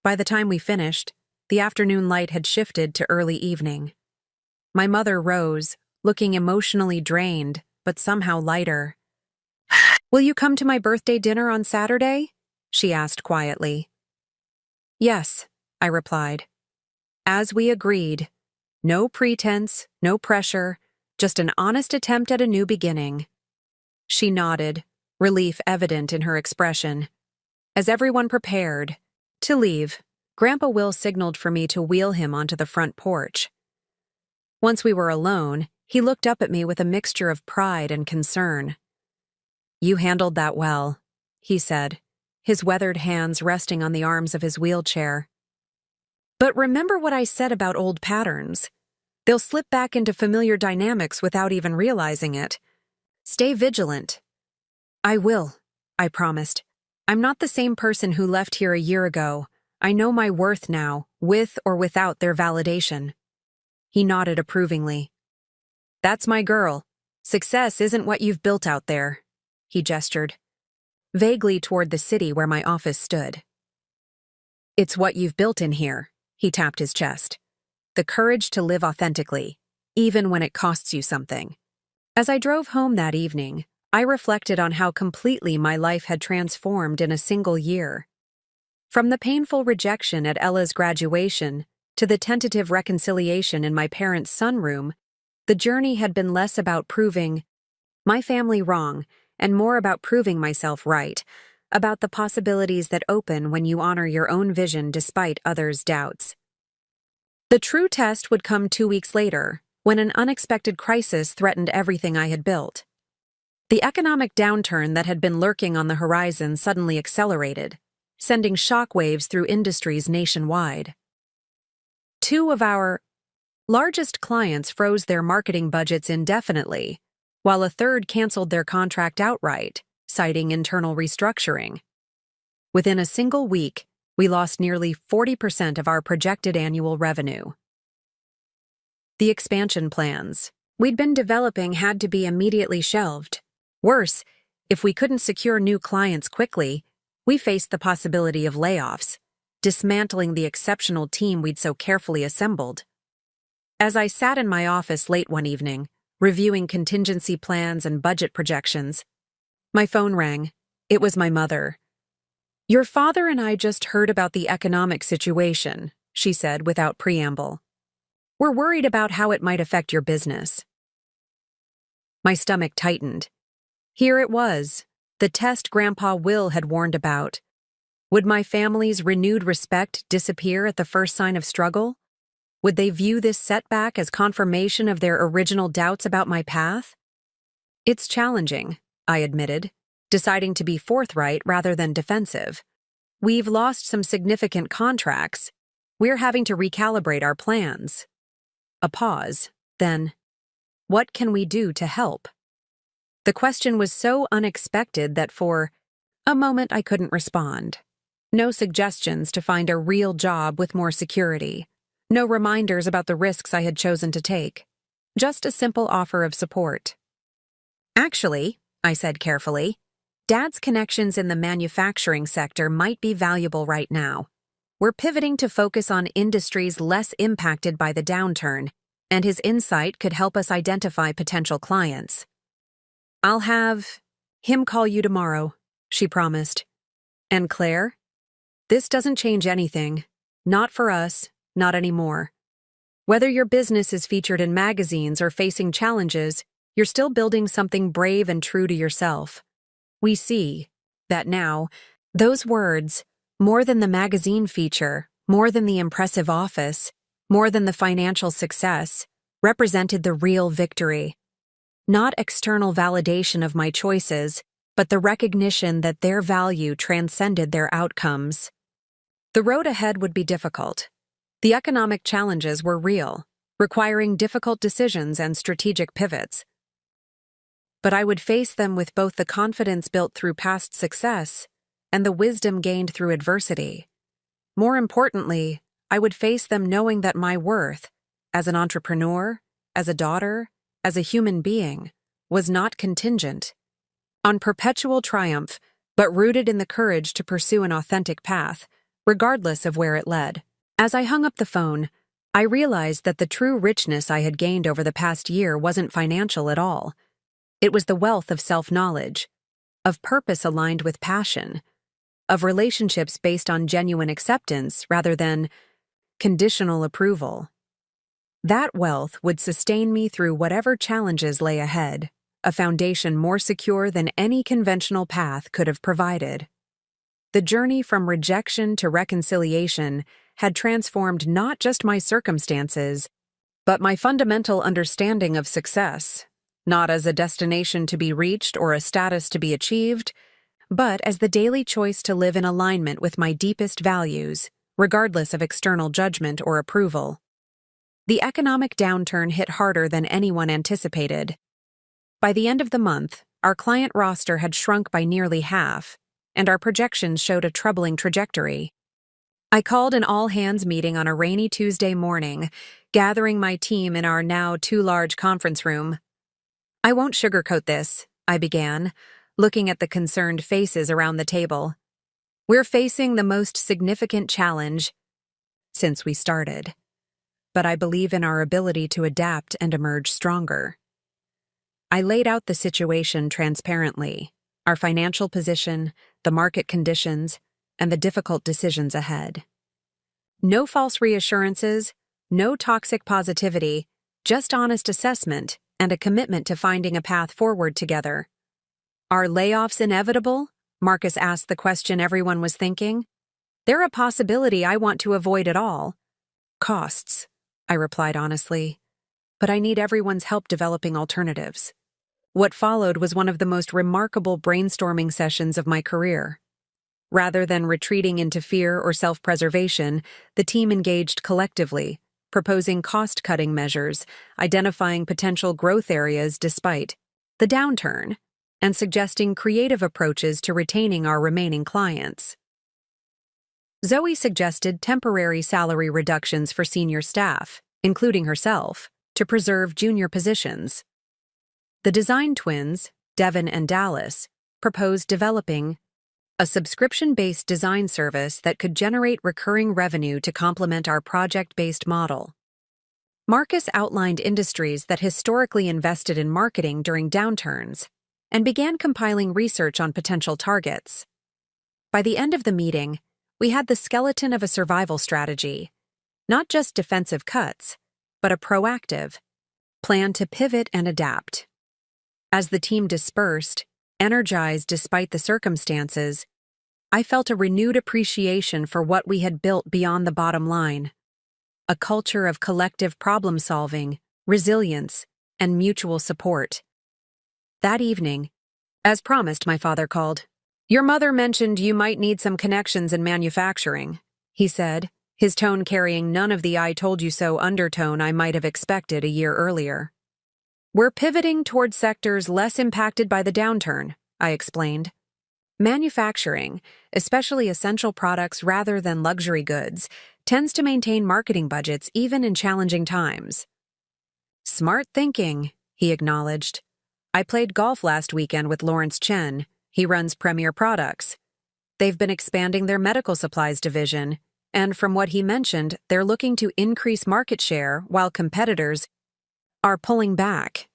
By the time we finished, the afternoon light had shifted to early evening. My mother rose, looking emotionally drained, but somehow lighter. "Will you come to my birthday dinner on Saturday?" she asked quietly. "Yes," I replied. "As we agreed. No pretense, no pressure, just an honest attempt at a new beginning." She nodded, relief evident in her expression. As everyone prepared to leave, Grandpa Will signaled for me to wheel him onto the front porch. Once we were alone, he looked up at me with a mixture of pride and concern. "You handled that well," he said, his weathered hands resting on the arms of his wheelchair. "But remember what I said about old patterns. They'll slip back into familiar dynamics without even realizing it. Stay vigilant." "I will," I promised. "I'm not the same person who left here a year ago. I know my worth now, with or without their validation." He nodded approvingly. "That's my girl. Success isn't what you've built out there." He gestured vaguely toward the city where my office stood. "It's what you've built in here," he tapped his chest. "The courage to live authentically, even when it costs you something." As I drove home that evening, I reflected on how completely my life had transformed in a single year. From the painful rejection at Ella's graduation to the tentative reconciliation in my parents' sunroom, the journey had been less about proving my family wrong and more about proving myself right, about the possibilities that open when you honor your own vision despite others' doubts. The true test would come 2 weeks later, when an unexpected crisis threatened everything I had built. The economic downturn that had been lurking on the horizon suddenly accelerated, sending shockwaves through industries nationwide. Two of our largest clients froze their marketing budgets indefinitely, while a third canceled their contract outright, citing internal restructuring. Within a single week, we lost nearly 40% of our projected annual revenue. The expansion plans we'd been developing had to be immediately shelved. Worse, if we couldn't secure new clients quickly, we faced the possibility of layoffs, dismantling the exceptional team we'd so carefully assembled. As I sat in my office late one evening, reviewing contingency plans and budget projections, my phone rang. It was my mother. "Your father and I just heard about the economic situation," she said without preamble. "We're worried about how it might affect your business." My stomach tightened. Here it was, the test Grandpa Will had warned about. Would my family's renewed respect disappear at the first sign of struggle? Would they view this setback as confirmation of their original doubts about my path? "It's challenging," I admitted, deciding to be forthright rather than defensive. "We've lost some significant contracts. We're having to recalibrate our plans." A pause, then, "What can we do to help?" The question was so unexpected that for a moment I couldn't respond. No suggestions to find a real job with more security. No reminders about the risks I had chosen to take. Just a simple offer of support. "Actually," I said carefully, "Dad's connections in the manufacturing sector might be valuable right now. We're pivoting to focus on industries less impacted by the downturn, and his insight could help us identify potential clients." "I'll have him call you tomorrow," she promised. "And Claire? This doesn't change anything. Not for us, not anymore. Whether your business is featured in magazines or facing challenges, you're still building something brave and true to yourself. We see that now, those words, more than the magazine feature, more than the impressive office, more than the financial success, represented the real victory. Not external validation of my choices, but the recognition that their value transcended their outcomes. The road ahead would be difficult. The economic challenges were real, requiring difficult decisions and strategic pivots. But I would face them with both the confidence built through past success and the wisdom gained through adversity. More importantly, I would face them knowing that my worth, as an entrepreneur, as a daughter, as a human being, was not contingent on perpetual triumph, but rooted in the courage to pursue an authentic path, regardless of where it led. As I hung up the phone, I realized that the true richness I had gained over the past year wasn't financial at all. It was the wealth of self-knowledge, of purpose aligned with passion, of relationships based on genuine acceptance rather than conditional approval. That wealth would sustain me through whatever challenges lay ahead, a foundation more secure than any conventional path could have provided. The journey from rejection to reconciliation had transformed not just my circumstances, but my fundamental understanding of success, not as a destination to be reached or a status to be achieved, but as the daily choice to live in alignment with my deepest values, regardless of external judgment or approval. The economic downturn hit harder than anyone anticipated. By the end of the month, our client roster had shrunk by nearly half, and our projections showed a troubling trajectory. I called an all-hands meeting on a rainy Tuesday morning, gathering my team in our now too-large conference room. "I won't sugarcoat this," I began, looking at the concerned faces around the table. "We're facing the most significant challenge since we started, but I believe in our ability to adapt and emerge stronger." I laid out the situation transparently, our financial position, the market conditions, and the difficult decisions ahead. No false reassurances, no toxic positivity, just honest assessment and a commitment to finding a path forward together. "Are layoffs inevitable?" Marcus asked the question everyone was thinking. "They're a possibility I want to avoid at all costs," I replied honestly, but I need everyone's help developing alternatives. What followed was one of the most remarkable brainstorming sessions of my career. Rather than retreating into fear or self-preservation, the team engaged collectively, proposing cost-cutting measures, identifying potential growth areas despite the downturn, and suggesting creative approaches to retaining our remaining clients. Zoe suggested temporary salary reductions for senior staff, including herself, to preserve junior positions. The design twins, Devin and Dallas, proposed developing a subscription-based design service that could generate recurring revenue to complement our project-based model. Marcus outlined industries that historically invested in marketing during downturns and began compiling research on potential targets. By the end of the meeting, we had the skeleton of a survival strategy, not just defensive cuts, but a proactive plan to pivot and adapt. As the team dispersed, energized despite the circumstances, I felt a renewed appreciation for what we had built beyond the bottom line. A culture of collective problem-solving, resilience, and mutual support. That evening, as promised, my father called. "Your mother mentioned you might need some connections in manufacturing," he said, his tone carrying none of the "I told you so" undertone I might have expected a year earlier. "We're pivoting towards sectors less impacted by the downturn," I explained. Manufacturing, especially essential products rather than luxury goods, tends to maintain marketing budgets even in challenging times. "Smart thinking," he acknowledged. "I played golf last weekend with Lawrence Chen. He runs Premier Products. They've been expanding their medical supplies division, and from what he mentioned, they're looking to increase market share while competitors are pulling back."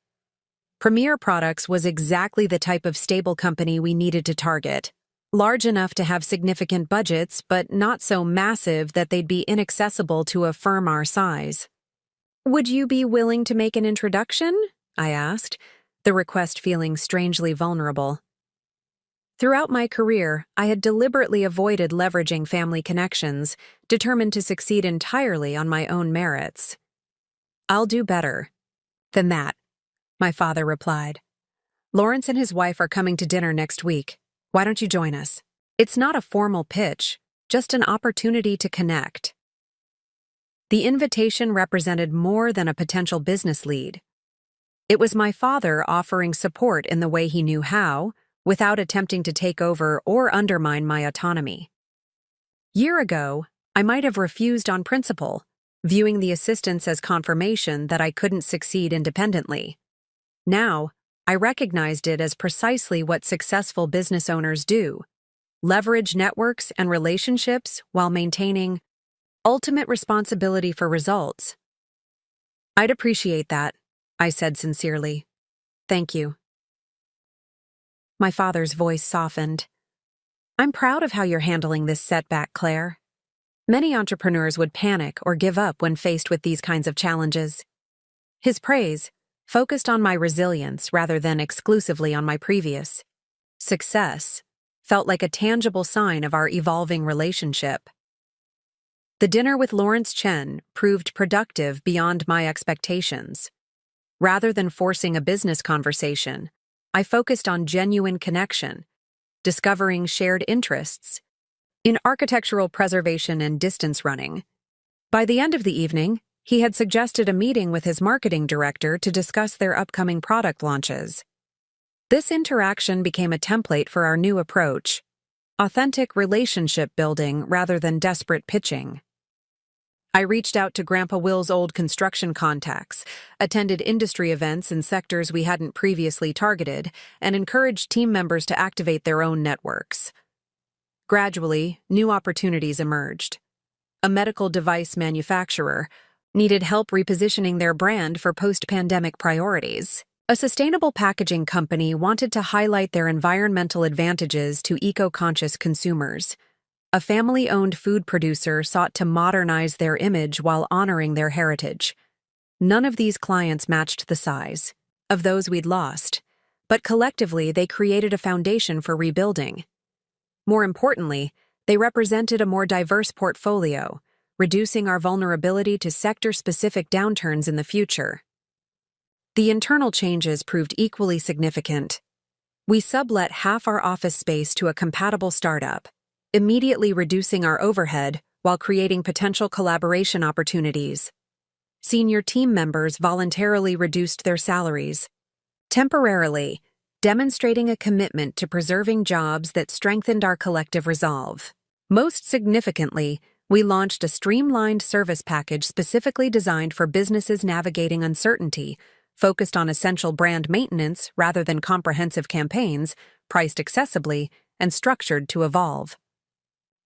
Premier Products was exactly the type of stable company we needed to target. Large enough to have significant budgets, but not so massive that they'd be inaccessible to a firm our size. "Would you be willing to make an introduction?" I asked, the request feeling strangely vulnerable. Throughout my career, I had deliberately avoided leveraging family connections, determined to succeed entirely on my own merits. "I'll do better than that," my father replied. "Lawrence and his wife are coming to dinner next week. Why don't you join us? It's not a formal pitch, just an opportunity to connect." The invitation represented more than a potential business lead. It was my father offering support in the way he knew how, without attempting to take over or undermine my autonomy. Year ago, I might have refused on principle, viewing the assistance as confirmation that I couldn't succeed independently. Now, I recognized it as precisely what successful business owners do: leverage networks and relationships while maintaining ultimate responsibility for results. "I'd appreciate that," I said sincerely. "Thank you." My father's voice softened. "I'm proud of how you're handling this setback, Claire. Many entrepreneurs would panic or give up when faced with these kinds of challenges." His praise focused on my resilience rather than exclusively on my previous success, felt like a tangible sign of our evolving relationship. The dinner with Lawrence Chen proved productive beyond my expectations. Rather than forcing a business conversation, I focused on genuine connection, discovering shared interests in architectural preservation and distance running. By the end of the evening, he had suggested a meeting with his marketing director to discuss their upcoming product launches. This interaction became a template for our new approach: authentic relationship building rather than desperate pitching. I reached out to Grandpa Will's old construction contacts, attended industry events in sectors we hadn't previously targeted, and encouraged team members to activate their own networks. Gradually, new opportunities emerged. A medical device manufacturer needed help repositioning their brand for post-pandemic priorities. A sustainable packaging company wanted to highlight their environmental advantages to eco-conscious consumers. A family-owned food producer sought to modernize their image while honoring their heritage. None of these clients matched the size of those we'd lost, but collectively they created a foundation for rebuilding. More importantly, they represented a more diverse portfolio, reducing our vulnerability to sector-specific downturns in the future. The internal changes proved equally significant. We sublet half our office space to a compatible startup, immediately reducing our overhead while creating potential collaboration opportunities. Senior team members voluntarily reduced their salaries, temporarily demonstrating a commitment to preserving jobs that strengthened our collective resolve. Most significantly, we launched a streamlined service package specifically designed for businesses navigating uncertainty, focused on essential brand maintenance rather than comprehensive campaigns, priced accessibly, and structured to evolve.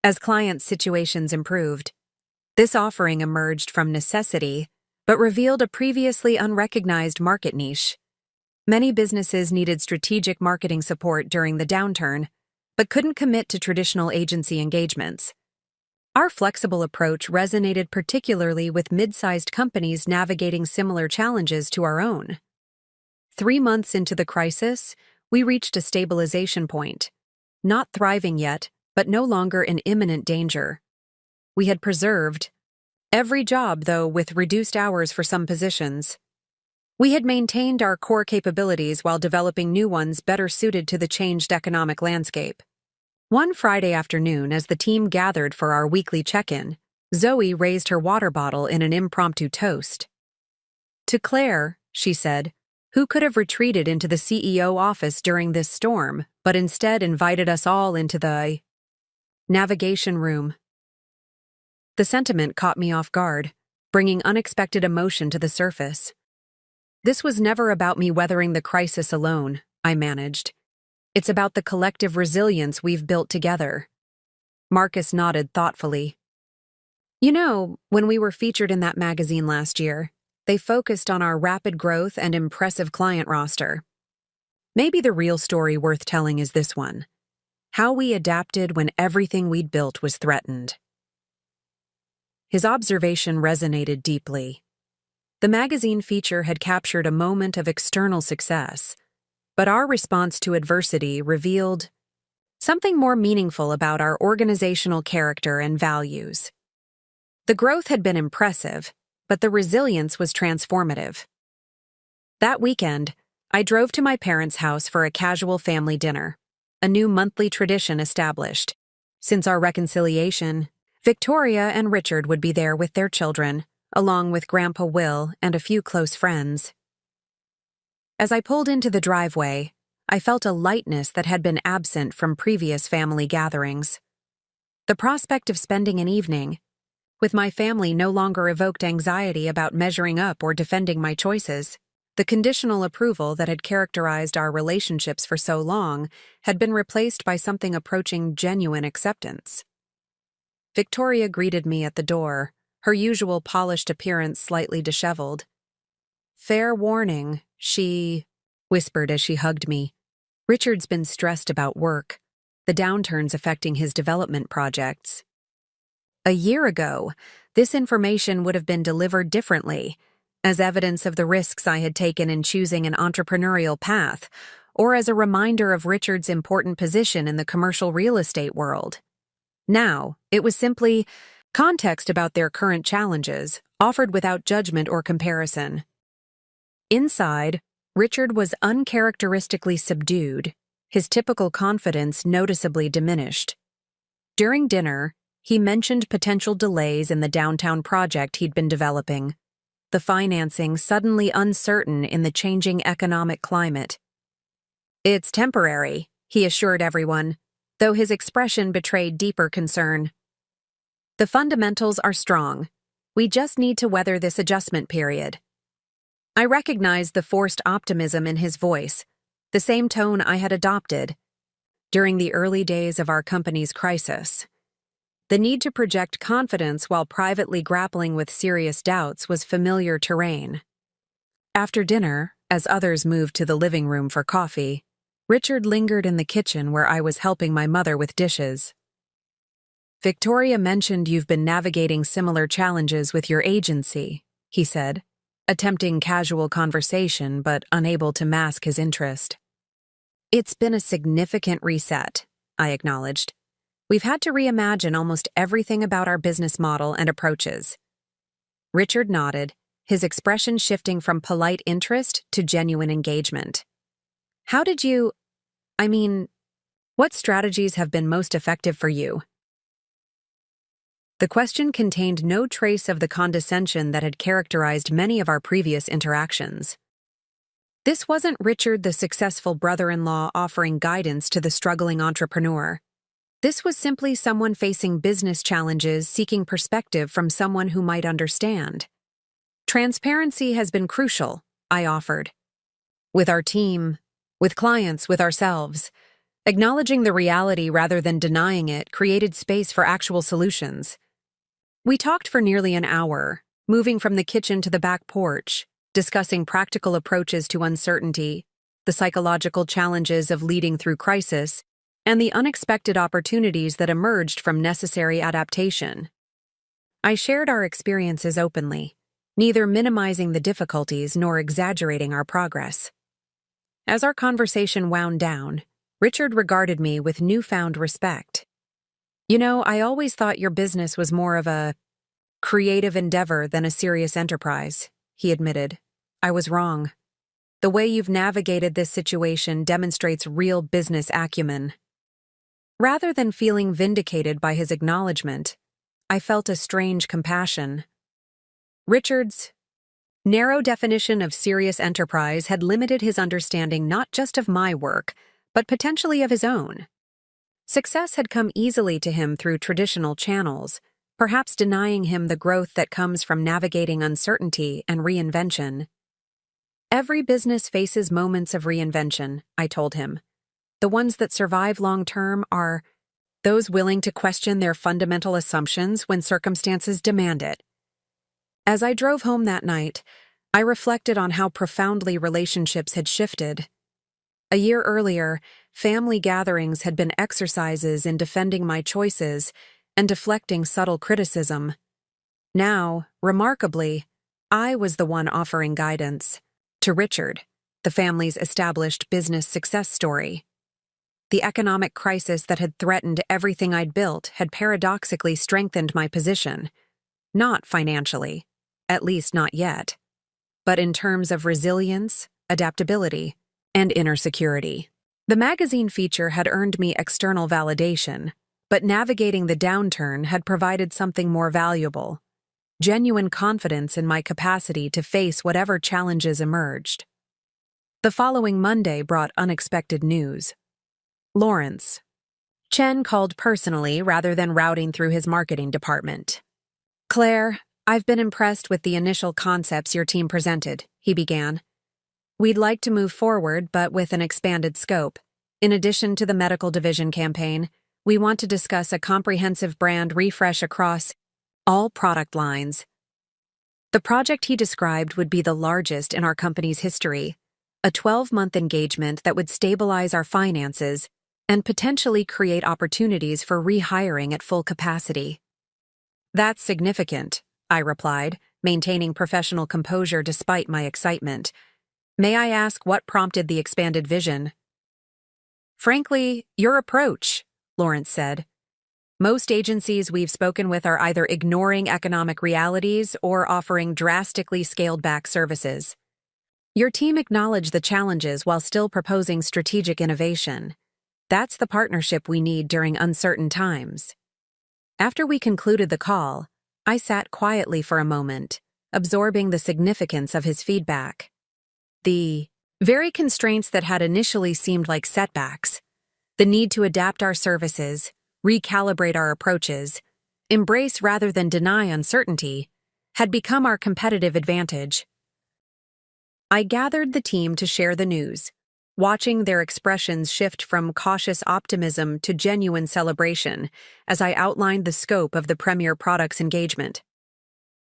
As clients' situations improved, this offering emerged from necessity but revealed a previously unrecognized market niche. Many businesses needed strategic marketing support during the downturn, but couldn't commit to traditional agency engagements. Our flexible approach resonated particularly with mid-sized companies navigating similar challenges to our own. 3 months into the crisis, we reached a stabilization point. Not thriving yet, but no longer in imminent danger. We had preserved every job, though with reduced hours for some positions. We had maintained our core capabilities while developing new ones better suited to the changed economic landscape. One Friday afternoon, as the team gathered for our weekly check-in, Zoe raised her water bottle in an impromptu toast. "To Claire," she said, "who could have retreated into the CEO office during this storm, but instead invited us all into the navigation room." The sentiment caught me off guard, bringing unexpected emotion to the surface. "This was never about me weathering the crisis alone," I managed. "It's about the collective resilience we've built together." Marcus nodded thoughtfully. "You know, when we were featured in that magazine last year, they focused on our rapid growth and impressive client roster. Maybe the real story worth telling is this one: how we adapted when everything we'd built was threatened." His observation resonated deeply. The magazine feature had captured a moment of external success, but our response to adversity revealed something more meaningful about our organizational character and values. The growth had been impressive, but the resilience was transformative. That weekend, I drove to my parents' house for a casual family dinner, a new monthly tradition established. Since our reconciliation, Victoria and Richard would be there with their children, along with Grandpa Will and a few close friends. As I pulled into the driveway, I felt a lightness that had been absent from previous family gatherings. The prospect of spending an evening with my family no longer evoked anxiety about measuring up or defending my choices. The conditional approval that had characterized our relationships for so long had been replaced by something approaching genuine acceptance. Victoria greeted me at the door, her usual polished appearance slightly disheveled. "Fair warning," she whispered as she hugged me. "Richard's been stressed about work, the downturn's affecting his development projects." A year ago, this information would have been delivered differently, as evidence of the risks I had taken in choosing an entrepreneurial path, or as a reminder of Richard's important position in the commercial real estate world. Now, it was simply context about their current challenges, offered without judgment or comparison. Inside, Richard was uncharacteristically subdued, his typical confidence noticeably diminished. During dinner, he mentioned potential delays in the downtown project he'd been developing, the financing suddenly uncertain in the changing economic climate. "It's temporary," he assured everyone, though his expression betrayed deeper concern. "The fundamentals are strong. We just need to weather this adjustment period." I recognized the forced optimism in his voice, the same tone I had adopted during the early days of our company's crisis. The need to project confidence while privately grappling with serious doubts was familiar terrain. After dinner, as others moved to the living room for coffee, Richard lingered in the kitchen where I was helping my mother with dishes. "Victoria mentioned you've been navigating similar challenges with your agency," he said, attempting casual conversation but unable to mask his interest. "It's been a significant reset," I acknowledged. We've had to reimagine almost everything about our business model and approaches. Richard nodded, his expression shifting from polite interest to genuine engagement. How did you... I mean, what strategies have been most effective for you? The question contained no trace of the condescension that had characterized many of our previous interactions. This wasn't Richard, the successful brother-in-law, offering guidance to the struggling entrepreneur. This was simply someone facing business challenges, seeking perspective from someone who might understand. Transparency has been crucial, I offered. With our team, with clients, with ourselves. Acknowledging the reality rather than denying it created space for actual solutions. We talked for nearly an hour, moving from the kitchen to the back porch, discussing practical approaches to uncertainty, the psychological challenges of leading through crisis, and the unexpected opportunities that emerged from necessary adaptation. I shared our experiences openly, neither minimizing the difficulties nor exaggerating our progress. As our conversation wound down, Richard regarded me with newfound respect. You know, I always thought your business was more of a creative endeavor than a serious enterprise, he admitted. I was wrong. The way you've navigated this situation demonstrates real business acumen. Rather than feeling vindicated by his acknowledgement, I felt a strange compassion. Richard's narrow definition of serious enterprise had limited his understanding not just of my work, but potentially of his own. Success had come easily to him through traditional channels, perhaps denying him the growth that comes from navigating uncertainty and reinvention. Every business faces moments of reinvention, I told him. The ones that survive long-term are those willing to question their fundamental assumptions when circumstances demand it. As I drove home that night, I reflected on how profoundly relationships had shifted. A year earlier, family gatherings had been exercises in defending my choices and deflecting subtle criticism. Now, remarkably, I was the one offering guidance to Richard, the family's established business success story. The economic crisis that had threatened everything I'd built had paradoxically strengthened my position. Not financially, at least not yet, but in terms of resilience, adaptability, and inner security. The magazine feature had earned me external validation, but navigating the downturn had provided something more valuable: genuine confidence in my capacity to face whatever challenges emerged. The following Monday brought unexpected news. Lawrence. Chen called personally rather than routing through his marketing department. Claire, I've been impressed with the initial concepts your team presented, he began. We'd like to move forward, but with an expanded scope. In addition to the medical division campaign, we want to discuss a comprehensive brand refresh across all product lines. The project he described would be the largest in our company's history, a 12-month engagement that would stabilize our finances and potentially create opportunities for rehiring at full capacity. That's significant, I replied, maintaining professional composure despite my excitement. May I ask what prompted the expanded vision? Frankly, your approach, Lawrence said. Most agencies we've spoken with are either ignoring economic realities or offering drastically scaled-back services. Your team acknowledged the challenges while still proposing strategic innovation. That's the partnership we need during uncertain times. After we concluded the call, I sat quietly for a moment, absorbing the significance of his feedback. The very constraints that had initially seemed like setbacks, the need to adapt our services, recalibrate our approaches, embrace rather than deny uncertainty, had become our competitive advantage. I gathered the team to share the news, watching their expressions shift from cautious optimism to genuine celebration as I outlined the scope of the Premier Products engagement.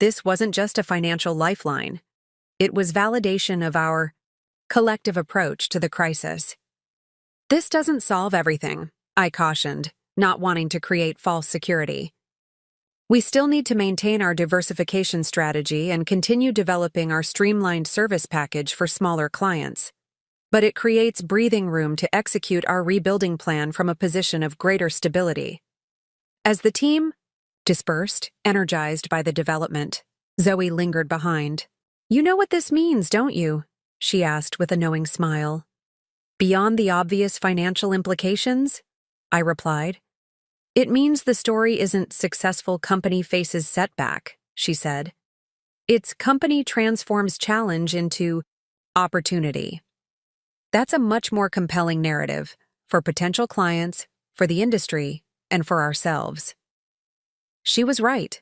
This wasn't just a financial lifeline. It was validation of our collective approach to the crisis. This doesn't solve everything, I cautioned, not wanting to create false security. We still need to maintain our diversification strategy and continue developing our streamlined service package for smaller clients. But it creates breathing room to execute our rebuilding plan from a position of greater stability. As the team dispersed, energized by the development, Zoe lingered behind. "You know what this means, don't you?" she asked with a knowing smile. "Beyond the obvious financial implications?" I replied. "It means the story isn't successful company faces setback," she said. "It's company transforms challenge into opportunity." That's a much more compelling narrative for potential clients, for the industry, and for ourselves. She was right.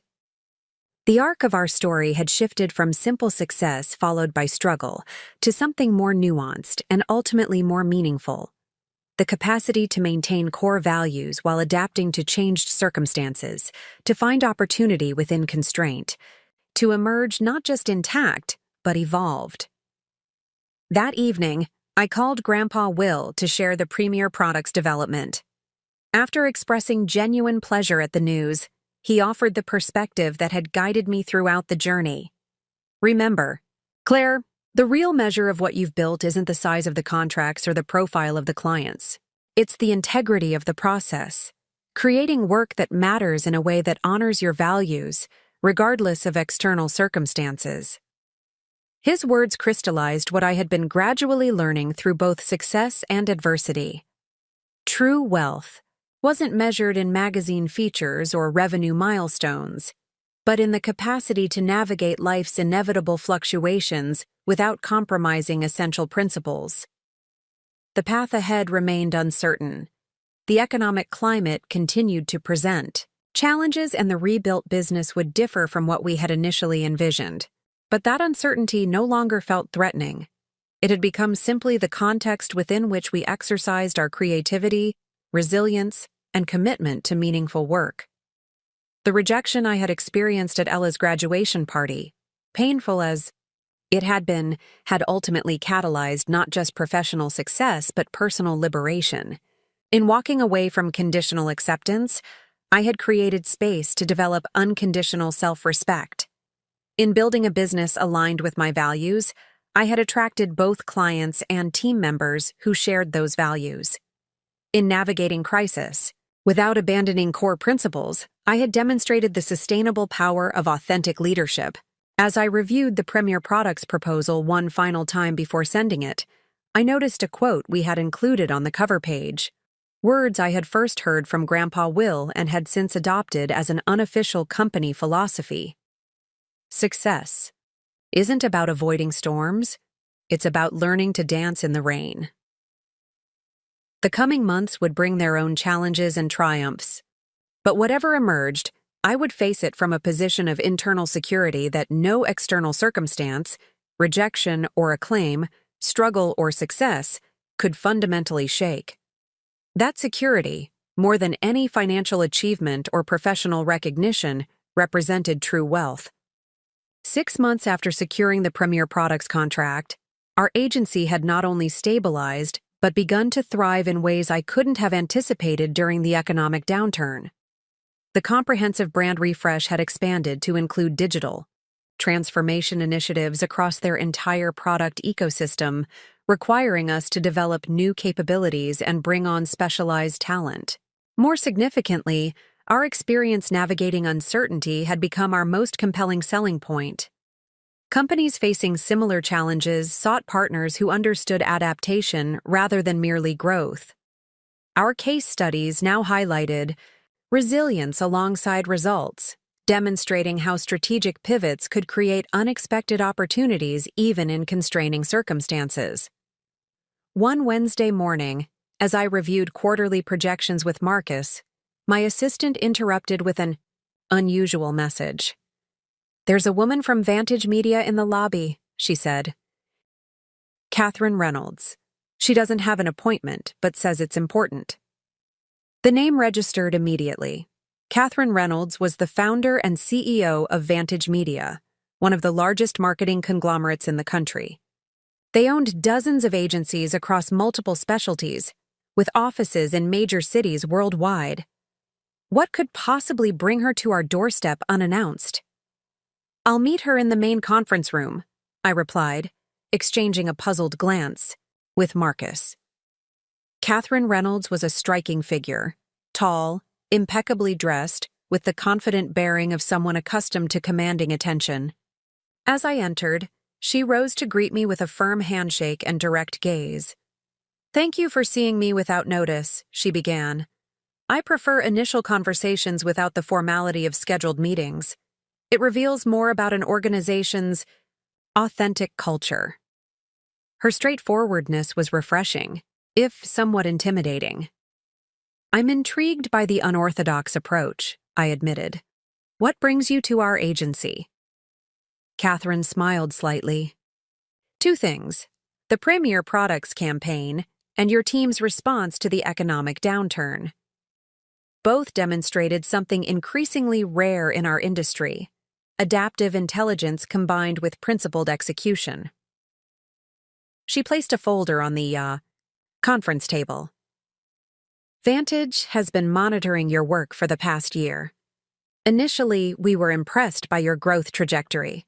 The arc of our story had shifted from simple success followed by struggle to something more nuanced and ultimately more meaningful. The capacity to maintain core values while adapting to changed circumstances, to find opportunity within constraint, to emerge not just intact, but evolved. That evening, I called Grandpa Will to share the premier product's development. After expressing genuine pleasure at the news, he offered the perspective that had guided me throughout the journey. "Remember, Claire, the real measure of what you've built isn't the size of the contracts or the profile of the clients. It's the integrity of the process, creating work that matters in a way that honors your values, regardless of external circumstances." His words crystallized what I had been gradually learning through both success and adversity. True wealth wasn't measured in magazine features or revenue milestones, but in the capacity to navigate life's inevitable fluctuations without compromising essential principles. The path ahead remained uncertain. The economic climate continued to present challenges, and the rebuilt business would differ from what we had initially envisioned. But that uncertainty no longer felt threatening. It had become simply the context within which we exercised our creativity, resilience, and commitment to meaningful work. The rejection I had experienced at Ella's graduation party, painful as it had been, had ultimately catalyzed not just professional success but personal liberation. In walking away from conditional acceptance, I had created space to develop unconditional self-respect. In building a business aligned with my values, I had attracted both clients and team members who shared those values. In navigating crisis, without abandoning core principles, I had demonstrated the sustainable power of authentic leadership. As I reviewed the Premier Products proposal one final time before sending it, I noticed a quote we had included on the cover page, words I had first heard from Grandpa Will and had since adopted as an unofficial company philosophy. "Success isn't about avoiding storms, it's about learning to dance in the rain." The coming months would bring their own challenges and triumphs. But whatever emerged, I would face it from a position of internal security that no external circumstance, rejection or acclaim, struggle or success, could fundamentally shake. That security, more than any financial achievement or professional recognition, represented true wealth. 6 months after securing the Premier Products contract, our agency had not only stabilized, but begun to thrive in ways I couldn't have anticipated during the economic downturn. The comprehensive brand refresh had expanded to include digital transformation initiatives across their entire product ecosystem, requiring us to develop new capabilities and bring on specialized talent. More significantly, our experience navigating uncertainty had become our most compelling selling point. Companies facing similar challenges sought partners who understood adaptation rather than merely growth. Our case studies now highlighted resilience alongside results, demonstrating how strategic pivots could create unexpected opportunities even in constraining circumstances. One Wednesday morning, as I reviewed quarterly projections with Marcus, my assistant interrupted with an unusual message. "There's a woman from Vantage Media in the lobby," she said. "Catherine Reynolds. She doesn't have an appointment, but says it's important." The name registered immediately. Catherine Reynolds was the founder and CEO of Vantage Media, one of the largest marketing conglomerates in the country. They owned dozens of agencies across multiple specialties, with offices in major cities worldwide. What could possibly bring her to our doorstep unannounced? "I'll meet her in the main conference room," I replied, exchanging a puzzled glance with Marcus. Catherine Reynolds was a striking figure, tall, impeccably dressed, with the confident bearing of someone accustomed to commanding attention. As I entered, she rose to greet me with a firm handshake and direct gaze. "Thank you for seeing me without notice," she began. "I prefer initial conversations without the formality of scheduled meetings. It reveals more about an organization's authentic culture." Her straightforwardness was refreshing, if somewhat intimidating. "I'm intrigued by the unorthodox approach," I admitted. "What brings you to our agency?" Catherine smiled slightly. "Two things: the Premier Products campaign and your team's response to the economic downturn. Both demonstrated something increasingly rare in our industry: adaptive intelligence combined with principled execution." She placed a folder on the conference table. "Vantage has been monitoring your work for the past year. Initially, we were impressed by your growth trajectory.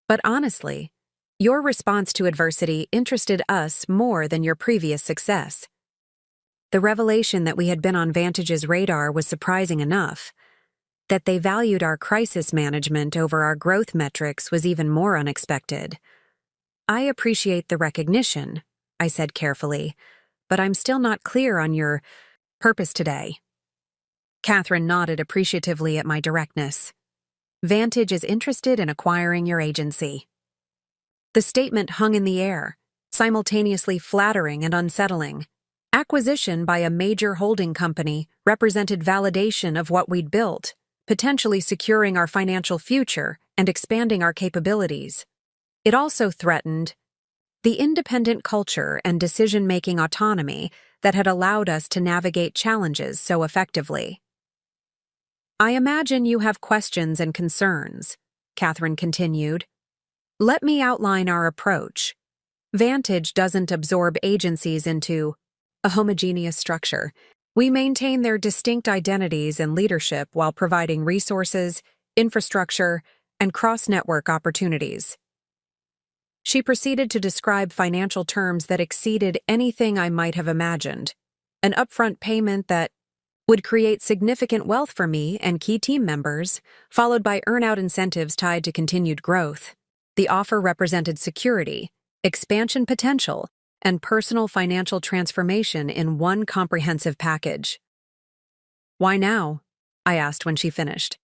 But honestly, your response to adversity interested us more than your previous success. The revelation that we had been on Vantage's radar was surprising enough. That they valued our crisis management over our growth metrics was even more unexpected. I appreciate the recognition," I said carefully, "but I'm still not clear on your purpose today." Catherine nodded appreciatively at my directness. "Vantage is interested in acquiring your agency." The statement hung in the air, simultaneously flattering and unsettling. Acquisition by a major holding company represented validation of what we'd built, potentially securing our financial future and expanding our capabilities. It also threatened the independent culture and decision-making autonomy that had allowed us to navigate challenges so effectively. "I imagine you have questions and concerns," Catherine continued. "Let me outline our approach. Vantage doesn't absorb agencies into a homogeneous structure. We maintain their distinct identities and leadership while providing resources, infrastructure, and cross-network opportunities." She proceeded to describe financial terms that exceeded anything I might have imagined: an upfront payment that would create significant wealth for me and key team members, followed by earn-out incentives tied to continued growth. The offer represented security, expansion potential, and personal financial transformation in one comprehensive package. "Why now?" I asked when she finished.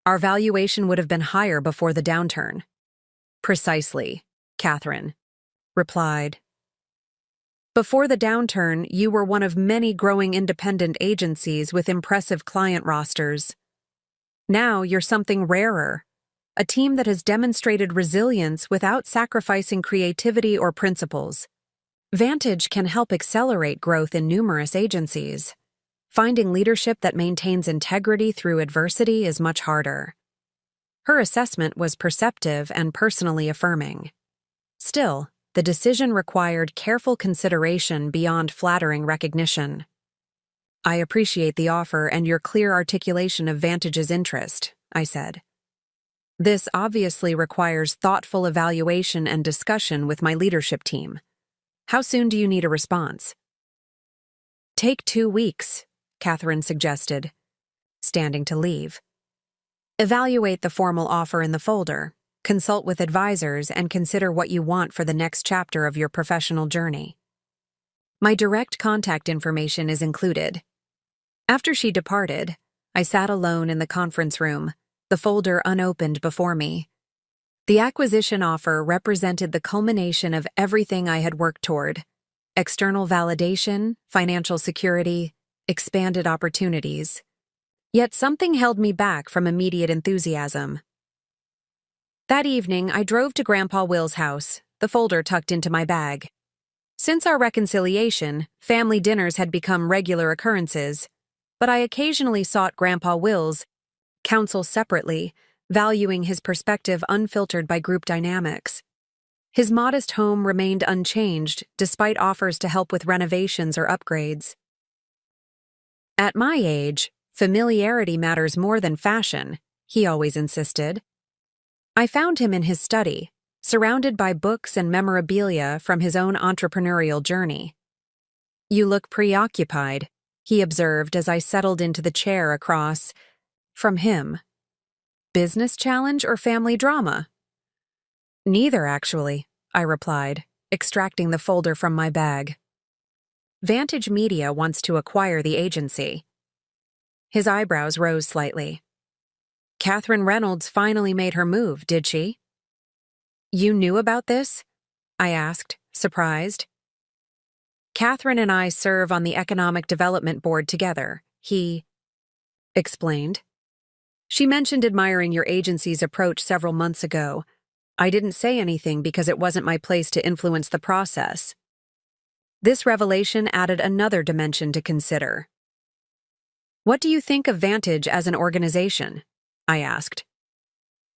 "Our valuation would have been higher before the downturn." "Precisely," Catherine replied. "Before the downturn, you were one of many growing independent agencies with impressive client rosters. Now you're something rarer, a team that has demonstrated resilience without sacrificing creativity or principles. Vantage can help accelerate growth in numerous agencies. Finding leadership that maintains integrity through adversity is much harder." Her assessment was perceptive and personally affirming. Still, the decision required careful consideration beyond flattering recognition. "I appreciate the offer and your clear articulation of Vantage's interest," I said. "This obviously requires thoughtful evaluation and discussion with my leadership team. How soon do you need a response?" "Take 2 weeks," Catherine suggested, standing to leave. "Evaluate the formal offer in the folder. Consult with advisors and consider what you want for the next chapter of your professional journey. My direct contact information is included." After she departed, I sat alone in the conference room, the folder unopened before me. The acquisition offer represented the culmination of everything I had worked toward: external validation, financial security, expanded opportunities. Yet something held me back from immediate enthusiasm. That evening, I drove to Grandpa Will's house, the folder tucked into my bag. Since our reconciliation, family dinners had become regular occurrences, but I occasionally sought Grandpa Will's counsel separately, valuing his perspective unfiltered by group dynamics. His modest home remained unchanged despite offers to help with renovations or upgrades. "At my age, familiarity matters more than fashion," he always insisted. I found him in his study, surrounded by books and memorabilia from his own entrepreneurial journey. "You look preoccupied," he observed as I settled into the chair across from him. Business challenge or family drama? Neither, actually, I replied, extracting the folder from my bag. Vantage Media wants to acquire the agency. His eyebrows rose slightly. Catherine Reynolds finally made her move, did she? You knew about this? I asked, surprised. Catherine and I serve on the Economic Development Board together, he explained. She mentioned admiring your agency's approach several months ago. I didn't say anything because it wasn't my place to influence the process. This revelation added another dimension to consider. What do you think of Vantage as an organization? I asked.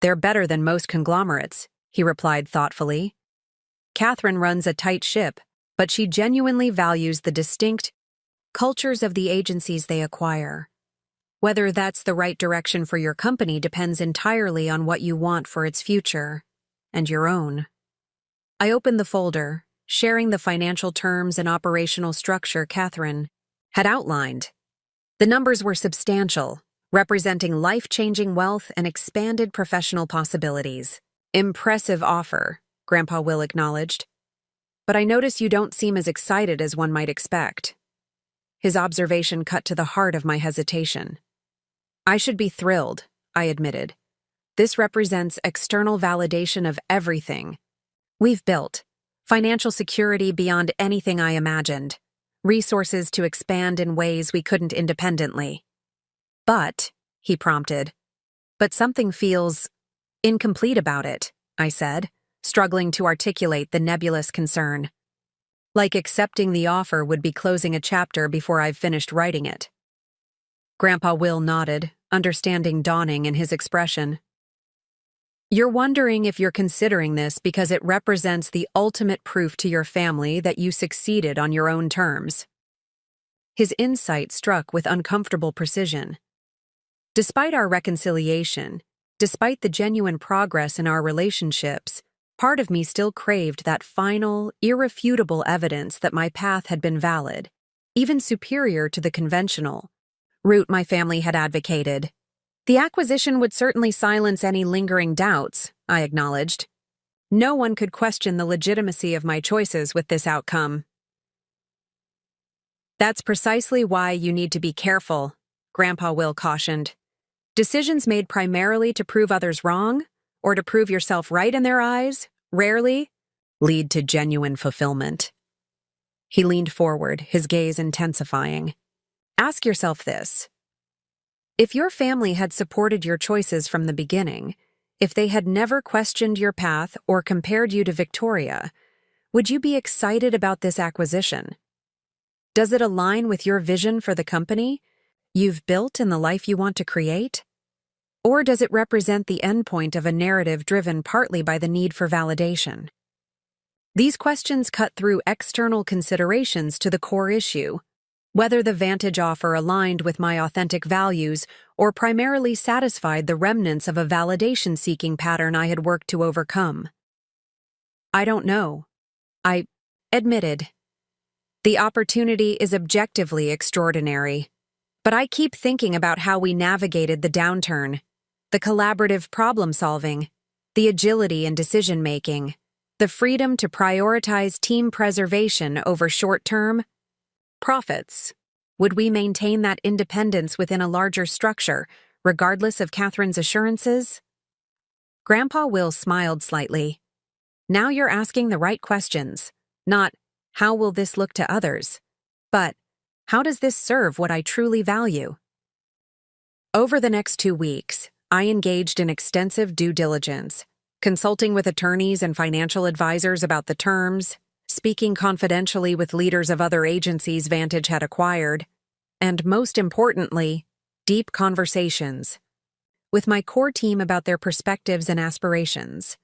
They're better than most conglomerates, he replied thoughtfully. Catherine runs a tight ship, but she genuinely values the distinct cultures of the agencies they acquire. Whether that's the right direction for your company depends entirely on what you want for its future, and your own. I opened the folder, sharing the financial terms and operational structure Catherine had outlined. The numbers were substantial, representing life-changing wealth and expanded professional possibilities. Impressive offer, Grandpa Will acknowledged. But I notice you don't seem as excited as one might expect. His observation cut to the heart of my hesitation. I should be thrilled, I admitted. This represents external validation of everything we've built. Financial security beyond anything I imagined. Resources to expand in ways we couldn't independently. But, he prompted, but something feels incomplete about it, I said, struggling to articulate the nebulous concern. Like accepting the offer would be closing a chapter before I've finished writing it. Grandpa Will nodded, understanding dawning in his expression. You're wondering if you're considering this because it represents the ultimate proof to your family that you succeeded on your own terms. His insight struck with uncomfortable precision. Despite our reconciliation, despite the genuine progress in our relationships, part of me still craved that final, irrefutable evidence that my path had been valid, even superior to the conventional route my family had advocated. The acquisition would certainly silence any lingering doubts, I acknowledged. No one could question the legitimacy of my choices with this outcome. That's precisely why you need to be careful, Grandpa Will cautioned. Decisions made primarily to prove others wrong, or to prove yourself right in their eyes, rarely lead to genuine fulfillment. He leaned forward, his gaze intensifying. Ask yourself this. If your family had supported your choices from the beginning, if they had never questioned your path or compared you to Victoria, would you be excited about this acquisition? Does it align with your vision for the company you've built and the life you want to create? Or does it represent the endpoint of a narrative driven partly by the need for validation? These questions cut through external considerations to the core issue, whether the Vantage offer aligned with my authentic values or primarily satisfied the remnants of a validation-seeking pattern I had worked to overcome. I don't know, I admitted. The opportunity is objectively extraordinary, but I keep thinking about how we navigated the downturn, the collaborative problem-solving, the agility in decision-making, the freedom to prioritize team preservation over short-term profits. Would we maintain that independence within a larger structure, regardless of Catherine's assurances? Grandpa Will smiled slightly. Now you're asking the right questions. Not, how will this look to others? But, how does this serve what I truly value? Over the next 2 weeks, I engaged in extensive due diligence, consulting with attorneys and financial advisors about the terms, speaking confidentially with leaders of other agencies Vantage had acquired, and most importantly, deep conversations with my core team about their perspectives and aspirations.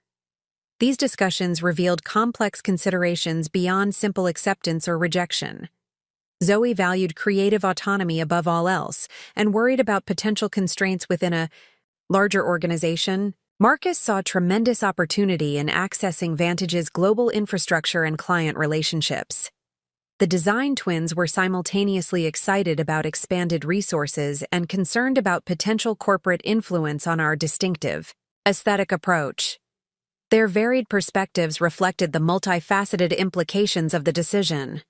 These discussions revealed complex considerations beyond simple acceptance or rejection. Zoe valued creative autonomy above all else and worried about potential constraints within a larger organization. Marcus saw tremendous opportunity in accessing Vantage's global infrastructure and client relationships. The design twins were simultaneously excited about expanded resources and concerned about potential corporate influence on our distinctive, aesthetic approach. Their varied perspectives reflected the multifaceted implications of the decision.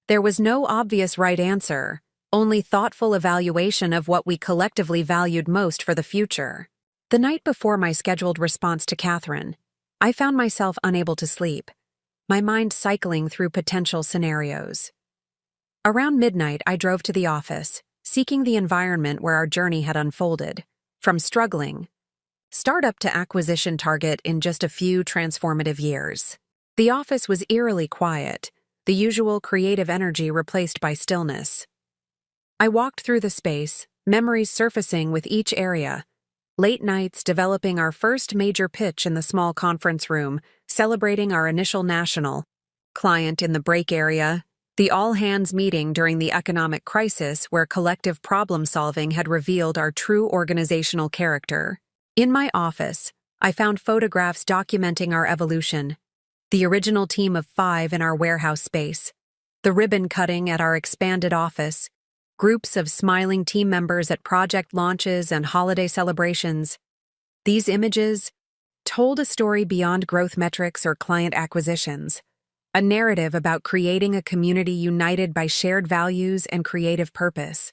There was no obvious right answer, only thoughtful evaluation of what we collectively valued most for the future. The night before my scheduled response to Catherine, I found myself unable to sleep, my mind cycling through potential scenarios. Around midnight, I drove to the office, seeking the environment where our journey had unfolded, from struggling startup to acquisition target in just a few transformative years. The office was eerily quiet, the usual creative energy replaced by stillness. I walked through the space, memories surfacing with each area. Late nights developing our first major pitch in the small conference room, celebrating our initial national client in the break area, the all-hands meeting during the economic crisis where collective problem-solving had revealed our true organizational character. In my office, I found photographs documenting our evolution, the original team of 5 in our warehouse space, the ribbon cutting at our expanded office, groups of smiling team members at project launches and holiday celebrations. These images told a story beyond growth metrics or client acquisitions, a narrative about creating a community united by shared values and creative purpose.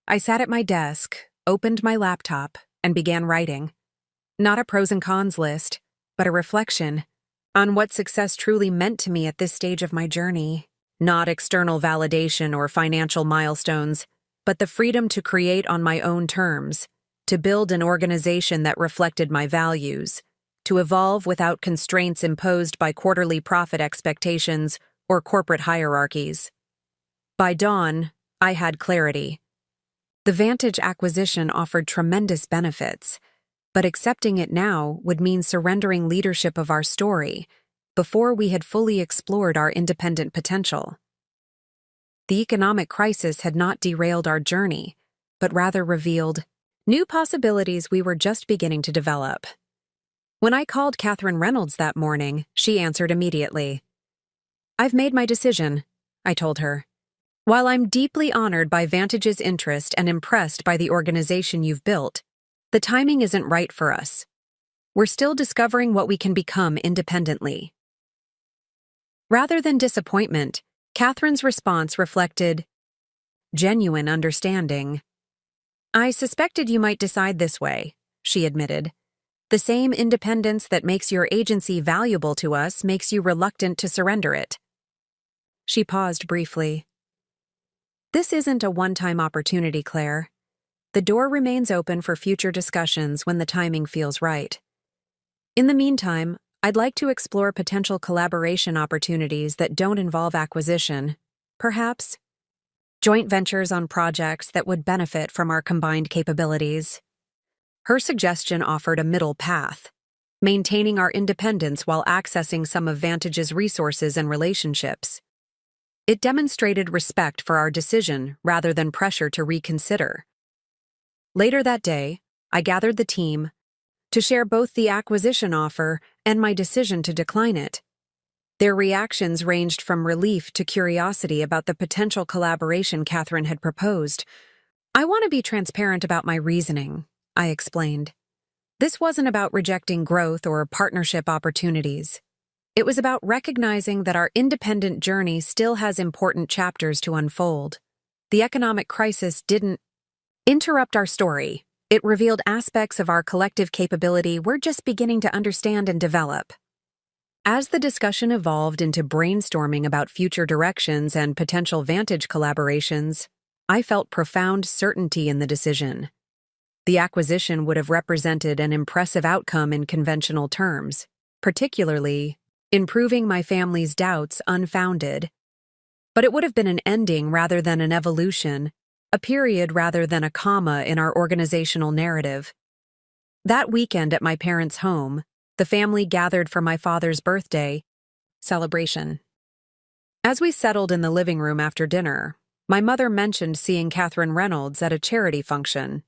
I sat at my desk, opened my laptop, and began writing. Not a pros and cons list, but a reflection on what success truly meant to me at this stage of my journey. Not external validation or financial milestones, but the freedom to create on my own terms, to build an organization that reflected my values, to evolve without constraints imposed by quarterly profit expectations or corporate hierarchies. By dawn, I had clarity. The Vantage acquisition offered tremendous benefits, but accepting it now would mean surrendering leadership of our story before we had fully explored our independent potential. The economic crisis had not derailed our journey, but rather revealed new possibilities we were just beginning to develop. When I called Catherine Reynolds that morning, she answered immediately. "I've made my decision," I told her. "While I'm deeply honored by Vantage's interest and impressed by the organization you've built, the timing isn't right for us. We're still discovering what we can become independently." Rather than disappointment, Catherine's response reflected genuine understanding. "I suspected you might decide this way," she admitted. "The same independence that makes your agency valuable to us makes you reluctant to surrender it." She paused briefly. "This isn't a one-time opportunity, Claire. The door remains open for future discussions when the timing feels right. In the meantime, I'd like to explore potential collaboration opportunities that don't involve acquisition, perhaps joint ventures on projects that would benefit from our combined capabilities." Her suggestion offered a middle path, maintaining our independence while accessing some of Vantage's resources and relationships. It demonstrated respect for our decision rather than pressure to reconsider. Later that day, I gathered the team to share both the acquisition offer and my decision to decline it. Their reactions ranged from relief to curiosity about the potential collaboration Catherine had proposed. "I want to be transparent about my reasoning," I explained. "This wasn't about rejecting growth or partnership opportunities. It was about recognizing that our independent journey still has important chapters to unfold. The economic crisis didn't interrupt our story. It revealed aspects of our collective capability we're just beginning to understand and develop." As the discussion evolved into brainstorming about future directions and potential Vantage collaborations, I felt profound certainty in the decision. The acquisition would have represented an impressive outcome in conventional terms, particularly in proving my family's doubts unfounded. But it would have been an ending rather than an evolution, a period rather than a comma in our organizational narrative. That weekend at my parents' home, the family gathered for my father's birthday celebration. As we settled in the living room after dinner, my mother mentioned seeing Catherine Reynolds at a charity function.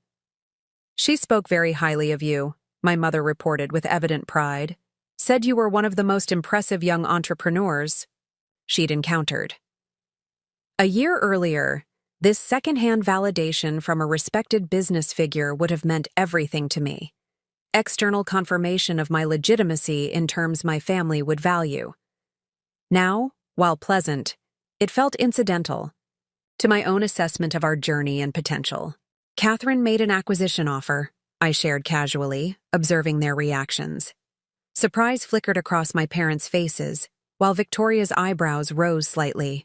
"She spoke very highly of you," my mother reported with evident pride. "Said you were one of the most impressive young entrepreneurs she'd encountered." A year earlier, this secondhand validation from a respected business figure would have meant everything to me. External confirmation of my legitimacy in terms my family would value. Now, while pleasant, it felt incidental to my own assessment of our journey and potential. Catherine made an acquisition offer, I shared casually, observing their reactions. Surprise flickered across my parents' faces, while Victoria's eyebrows rose slightly.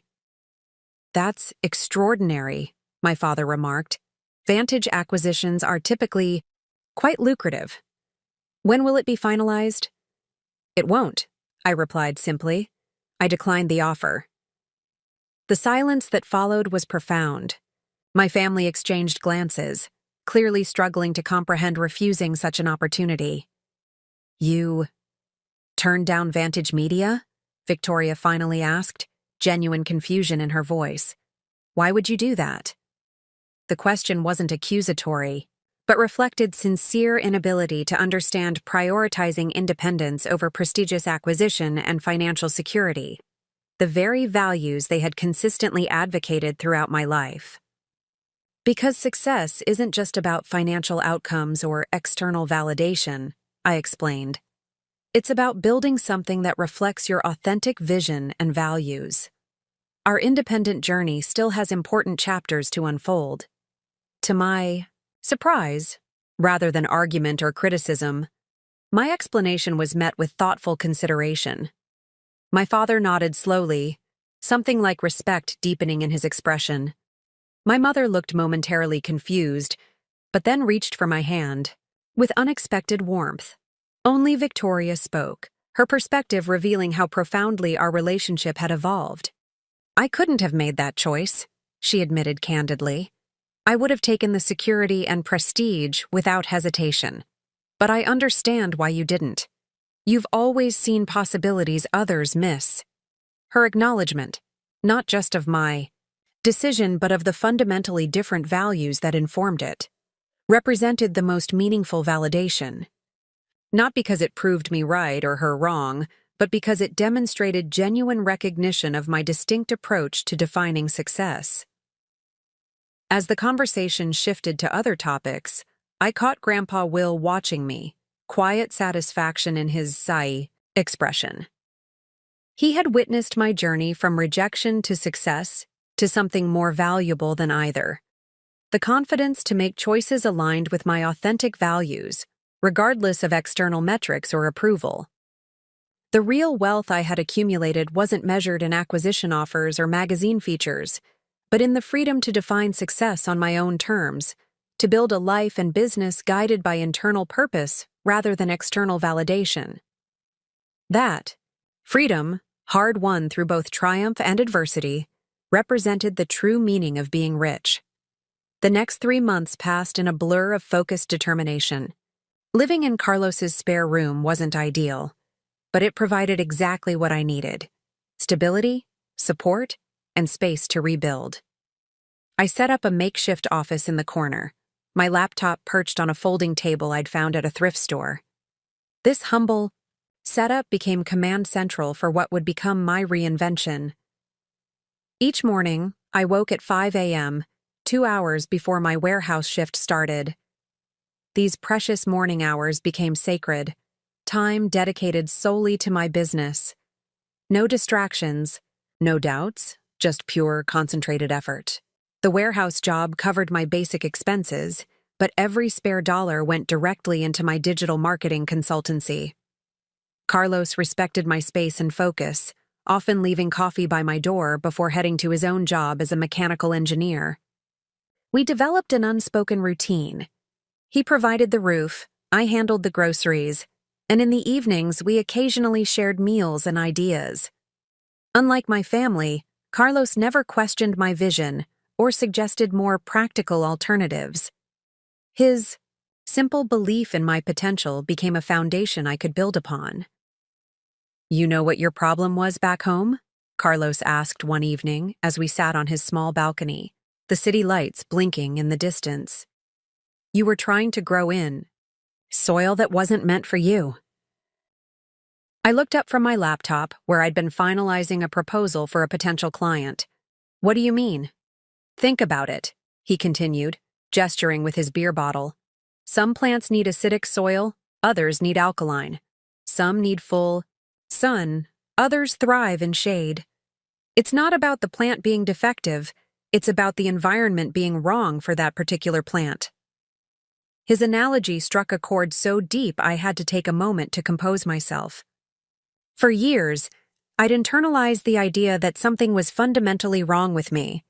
"That's extraordinary," my father remarked. "Vantage acquisitions are typically quite lucrative. When will it be finalized?" "It won't," I replied simply. I declined the offer. The silence that followed was profound. My family exchanged glances, clearly struggling to comprehend refusing such an opportunity. "You turned down Vantage Media?" Victoria finally asked, genuine confusion in her voice. "Why would you do that?" The question wasn't accusatory, but reflected sincere inability to understand prioritizing independence over prestigious acquisition and financial security, the very values they had consistently advocated throughout my life. Because success isn't just about financial outcomes or external validation, I explained. It's about building something that reflects your authentic vision and values. Our independent journey still has important chapters to unfold. To my surprise, rather than argument or criticism, my explanation was met with thoughtful consideration. My father nodded slowly, something like respect deepening in his expression. My mother looked momentarily confused, but then reached for my hand, with unexpected warmth. Only Victoria spoke, her perspective revealing how profoundly our relationship had evolved. "I couldn't have made that choice," she admitted candidly. "I would have taken the security and prestige without hesitation. But I understand why you didn't. You've always seen possibilities others miss." Her acknowledgement, not just of my decision but of the fundamentally different values that informed it, represented the most meaningful validation. Not because it proved me right or her wrong, but because it demonstrated genuine recognition of my distinct approach to defining success. As the conversation shifted to other topics, I caught Grandpa Will watching me, quiet satisfaction in his sigh expression. He had witnessed my journey from rejection to success to something more valuable than either. The confidence to make choices aligned with my authentic values, regardless of external metrics or approval. The real wealth I had accumulated wasn't measured in acquisition offers or magazine features, but in the freedom to define success on my own terms, to build a life and business guided by internal purpose rather than external validation. That freedom, hard-won through both triumph and adversity, represented the true meaning of being rich. The next 3 months passed in a blur of focused determination. Living in Carlos's spare room wasn't ideal, but it provided exactly what I needed: stability, support, and space to rebuild. I set up a makeshift office in the corner, my laptop perched on a folding table I'd found at a thrift store. This humble setup became command central for what would become my reinvention. Each morning, I woke at 5 a.m., 2 hours before my warehouse shift started. These precious morning hours became sacred, time dedicated solely to my business. No distractions, no doubts, just pure, concentrated effort. The warehouse job covered my basic expenses, but every spare dollar went directly into my digital marketing consultancy. Carlos respected my space and focus, often leaving coffee by my door before heading to his own job as a mechanical engineer. We developed an unspoken routine. He provided the roof, I handled the groceries, and in the evenings we occasionally shared meals and ideas. Unlike my family, Carlos never questioned my vision or suggested more practical alternatives. His simple belief in my potential became a foundation I could build upon. "You know what your problem was back home?" Carlos asked one evening as we sat on his small balcony, the city lights blinking in the distance. "You were trying to grow in soil that wasn't meant for you." I looked up from my laptop, where I'd been finalizing a proposal for a potential client. What do you mean? Think about it, he continued, gesturing with his beer bottle. Some plants need acidic soil, others need alkaline. Some need full sun, others thrive in shade. It's not about the plant being defective, it's about the environment being wrong for that particular plant. His analogy struck a chord so deep I had to take a moment to compose myself. For years, I'd internalized the idea that something was fundamentally wrong with me,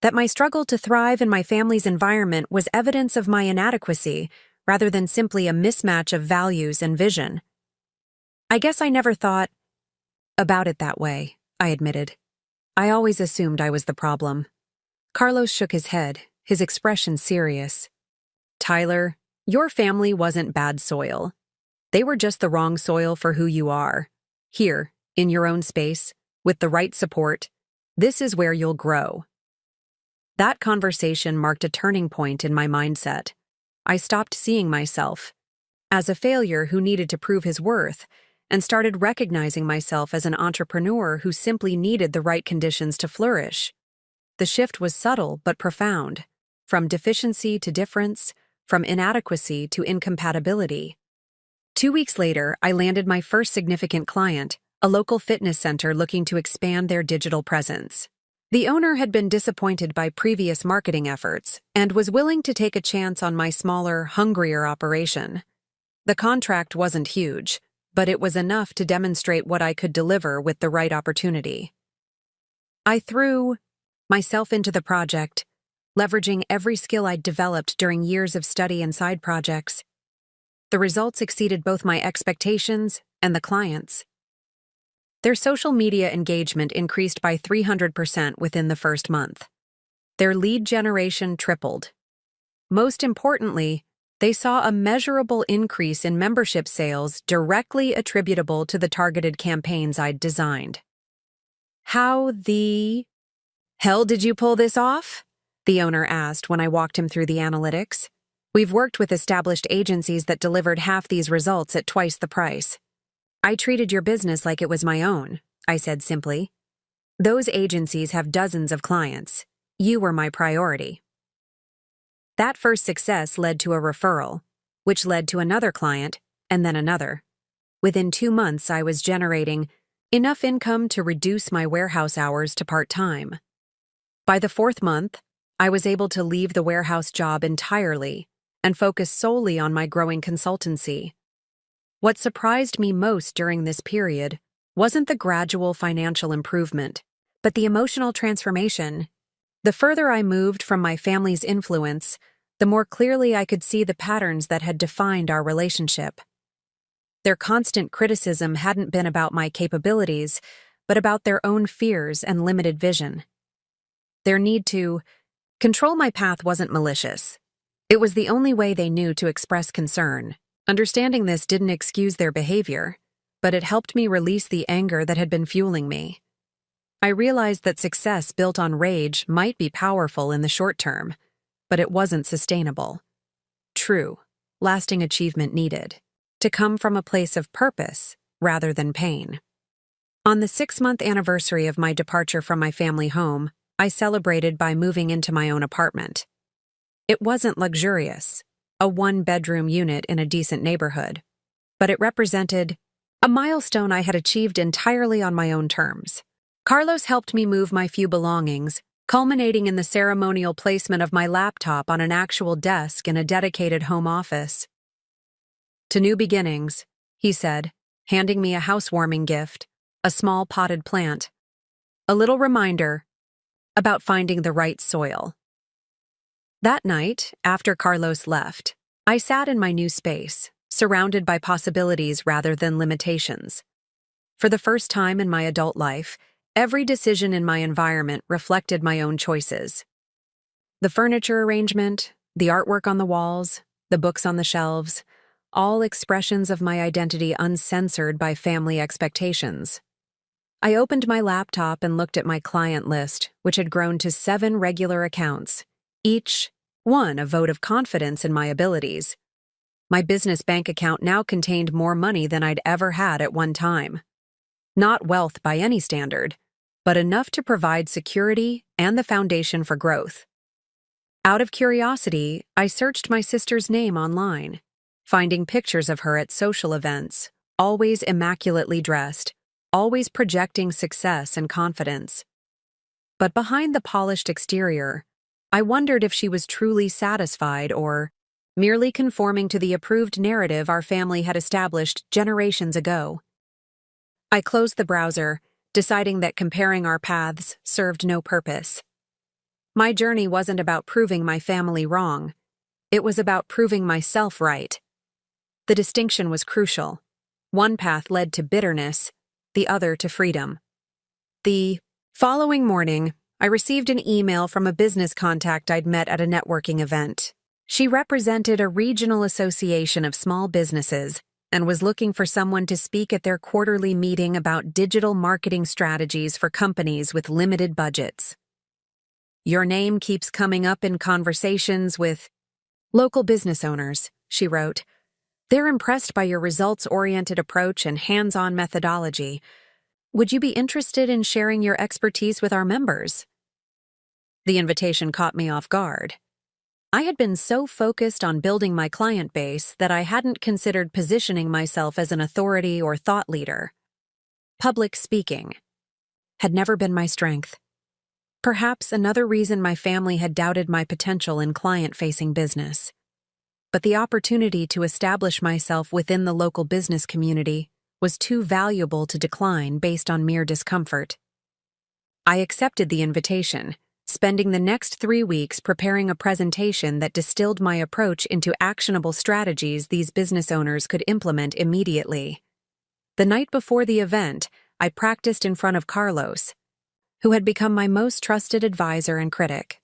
that my struggle to thrive in my family's environment was evidence of my inadequacy rather than simply a mismatch of values and vision. I guess I never thought about it that way, I admitted. I always assumed I was the problem. Carlos shook his head, his expression serious. Tyler, your family wasn't bad soil. They were just the wrong soil for who you are. Here, in your own space, with the right support, this is where you'll grow. That conversation marked a turning point in my mindset. I stopped seeing myself as a failure who needed to prove his worth and started recognizing myself as an entrepreneur who simply needed the right conditions to flourish. The shift was subtle but profound, from deficiency to difference, from inadequacy to incompatibility. 2 weeks later, I landed my first significant client, a local fitness center looking to expand their digital presence. The owner had been disappointed by previous marketing efforts and was willing to take a chance on my smaller, hungrier operation. The contract wasn't huge, but it was enough to demonstrate what I could deliver with the right opportunity. I threw myself into the project, leveraging every skill I'd developed during years of study and side projects. The results exceeded both my expectations and the clients'. Their social media engagement increased by 300% within the first month. Their lead generation tripled. Most importantly, they saw a measurable increase in membership sales directly attributable to the targeted campaigns I'd designed. How the hell did you pull this off? The owner asked when I walked him through the analytics. We've worked with established agencies that delivered half these results at twice the price. I treated your business like it was my own, I said simply. Those agencies have dozens of clients. You were my priority. That first success led to a referral, which led to another client, and then another. Within 2 months, I was generating enough income to reduce my warehouse hours to part-time. By the 4th month, I was able to leave the warehouse job entirely and focus solely on my growing consultancy. What surprised me most during this period wasn't the gradual financial improvement, but the emotional transformation. The further I moved from my family's influence, the more clearly I could see the patterns that had defined our relationship. Their constant criticism hadn't been about my capabilities, but about their own fears and limited vision. Their need to control my path wasn't malicious. It was the only way they knew to express concern. Understanding this didn't excuse their behavior, but it helped me release the anger that had been fueling me. I realized that success built on rage might be powerful in the short term, but it wasn't sustainable. True, lasting achievement needed to come from a place of purpose rather than pain. On the 6-month anniversary of my departure from my family home, I celebrated by moving into my own apartment. It wasn't luxurious, a 1-bedroom unit in a decent neighborhood, but it represented a milestone I had achieved entirely on my own terms. Carlos helped me move my few belongings, culminating in the ceremonial placement of my laptop on an actual desk in a dedicated home office. To new beginnings, he said, handing me a housewarming gift, a small potted plant. A little reminder about finding the right soil. That night, after Carlos left, I sat in my new space, surrounded by possibilities rather than limitations. For the first time in my adult life, every decision in my environment reflected my own choices. The furniture arrangement, the artwork on the walls, the books on the shelves, all expressions of my identity uncensored by family expectations. I opened my laptop and looked at my client list, which had grown to 7 regular accounts, each one a vote of confidence in my abilities. My business bank account now contained more money than I'd ever had at one time. Not wealth by any standard, but enough to provide security and the foundation for growth. Out of curiosity, I searched my sister's name online, finding pictures of her at social events, always immaculately dressed, always projecting success and confidence. But behind the polished exterior, I wondered if she was truly satisfied or merely conforming to the approved narrative our family had established generations ago. I closed the browser, deciding that comparing our paths served no purpose. My journey wasn't about proving my family wrong. It was about proving myself right. The distinction was crucial. One path led to bitterness, the other to freedom. The following morning, I received an email from a business contact I'd met at a networking event. She represented a regional association of small businesses and was looking for someone to speak at their quarterly meeting about digital marketing strategies for companies with limited budgets. "Your name keeps coming up in conversations with local business owners," she wrote. "They're impressed by your results-oriented approach and hands-on methodology. Would you be interested in sharing your expertise with our members?" The invitation caught me off guard. I had been so focused on building my client base that I hadn't considered positioning myself as an authority or thought leader. Public speaking had never been my strength. Perhaps another reason my family had doubted my potential in client-facing business. But the opportunity to establish myself within the local business community was too valuable to decline based on mere discomfort. I accepted the invitation, spending the next 3 weeks preparing a presentation that distilled my approach into actionable strategies these business owners could implement immediately. The night before the event, I practiced in front of Carlos, who had become my most trusted advisor and critic.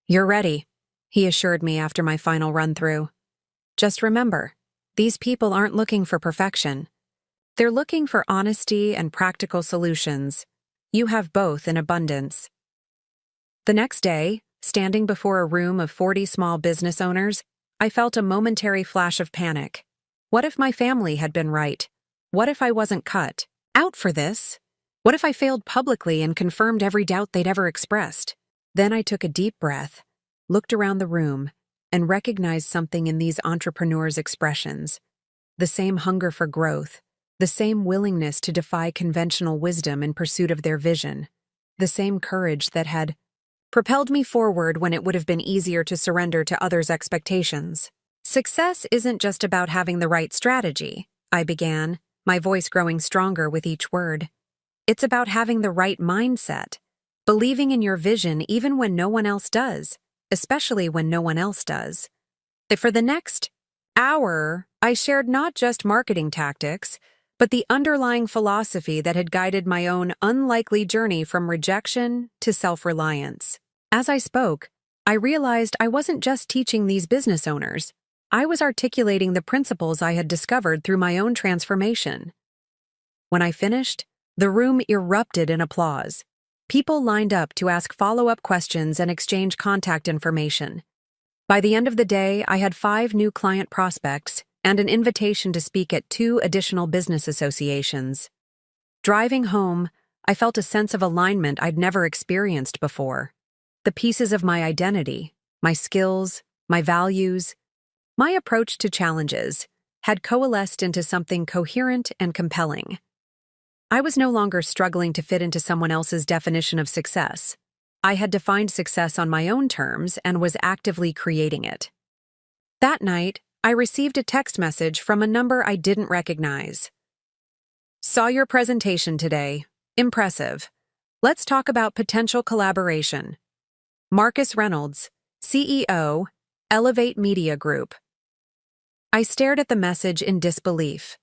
"You're ready," he assured me after my final run-through. "Just remember, these people aren't looking for perfection. They're looking for honesty and practical solutions. You have both in abundance." The next day, standing before a room of 40 small business owners, I felt a momentary flash of panic. What if my family had been right? What if I wasn't cut out for this? What if I failed publicly and confirmed every doubt they'd ever expressed? Then I took a deep breath, looked around the room, and recognized something in these entrepreneurs' expressions. The same hunger for growth, the same willingness to defy conventional wisdom in pursuit of their vision, the same courage that had propelled me forward when it would have been easier to surrender to others' expectations. "Success isn't just about having the right strategy," I began, my voice growing stronger with each word. "It's about having the right mindset, believing in your vision even when no one else does, especially when no one else does." For the next hour, I shared not just marketing tactics, but the underlying philosophy that had guided my own unlikely journey from rejection to self-reliance. As I spoke, I realized I wasn't just teaching these business owners. I was articulating the principles I had discovered through my own transformation. When I finished, the room erupted in applause. People lined up to ask follow-up questions and exchange contact information. By the end of the day, I had 5 new client prospects and an invitation to speak at 2 additional business associations. Driving home, I felt a sense of alignment I'd never experienced before. The pieces of my identity, my skills, my values, my approach to challenges had coalesced into something coherent and compelling. I was no longer struggling to fit into someone else's definition of success. I had defined success on my own terms and was actively creating it. That night, I received a text message from a number I didn't recognize. "Saw your presentation today. Impressive. Let's talk about potential collaboration. Marcus Reynolds, CEO, Elevate Media Group." I stared at the message in disbelief.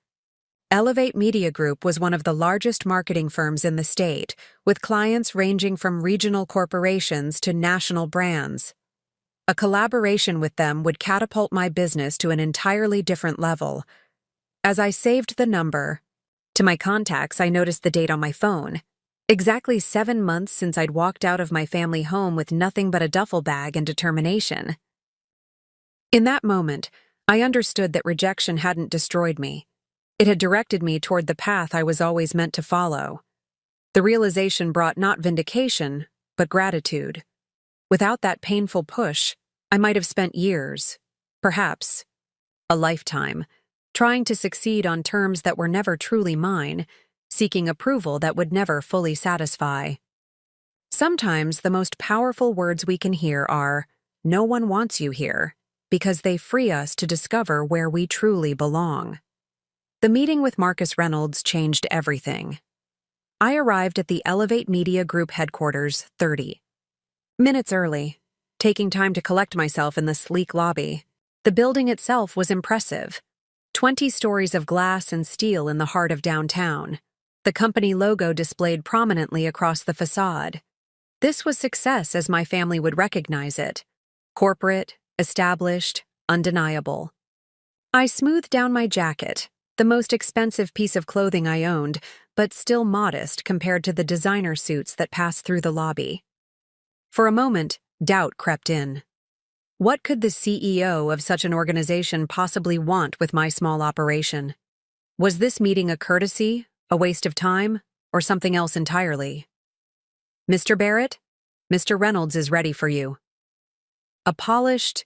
Elevate Media Group was one of the largest marketing firms in the state, with clients ranging from regional corporations to national brands. A collaboration with them would catapult my business to an entirely different level. As I saved the number, to my contacts, I noticed the date on my phone. Exactly 7 months since I'd walked out of my family home with nothing but a duffel bag and determination. In that moment, I understood that rejection hadn't destroyed me. It had directed me toward the path I was always meant to follow. The realization brought not vindication, but gratitude. Without that painful push, I might have spent years, perhaps a lifetime, trying to succeed on terms that were never truly mine, seeking approval that would never fully satisfy. Sometimes the most powerful words we can hear are, "No one wants you here," because they free us to discover where we truly belong. The meeting with Marcus Reynolds changed everything. I arrived at the Elevate Media Group headquarters 30 minutes early, taking time to collect myself in the sleek lobby. The building itself was impressive. 20 stories of glass and steel in the heart of downtown. The company logo displayed prominently across the facade. This was success as my family would recognize it. Corporate, established, undeniable. I smoothed down my jacket, the most expensive piece of clothing I owned, but still modest compared to the designer suits that passed through the lobby. For a moment, doubt crept in. What could the CEO of such an organization possibly want with my small operation? Was this meeting a courtesy, a waste of time, or something else entirely? "Mr. Barrett, Mr. Reynolds is ready for you." A polished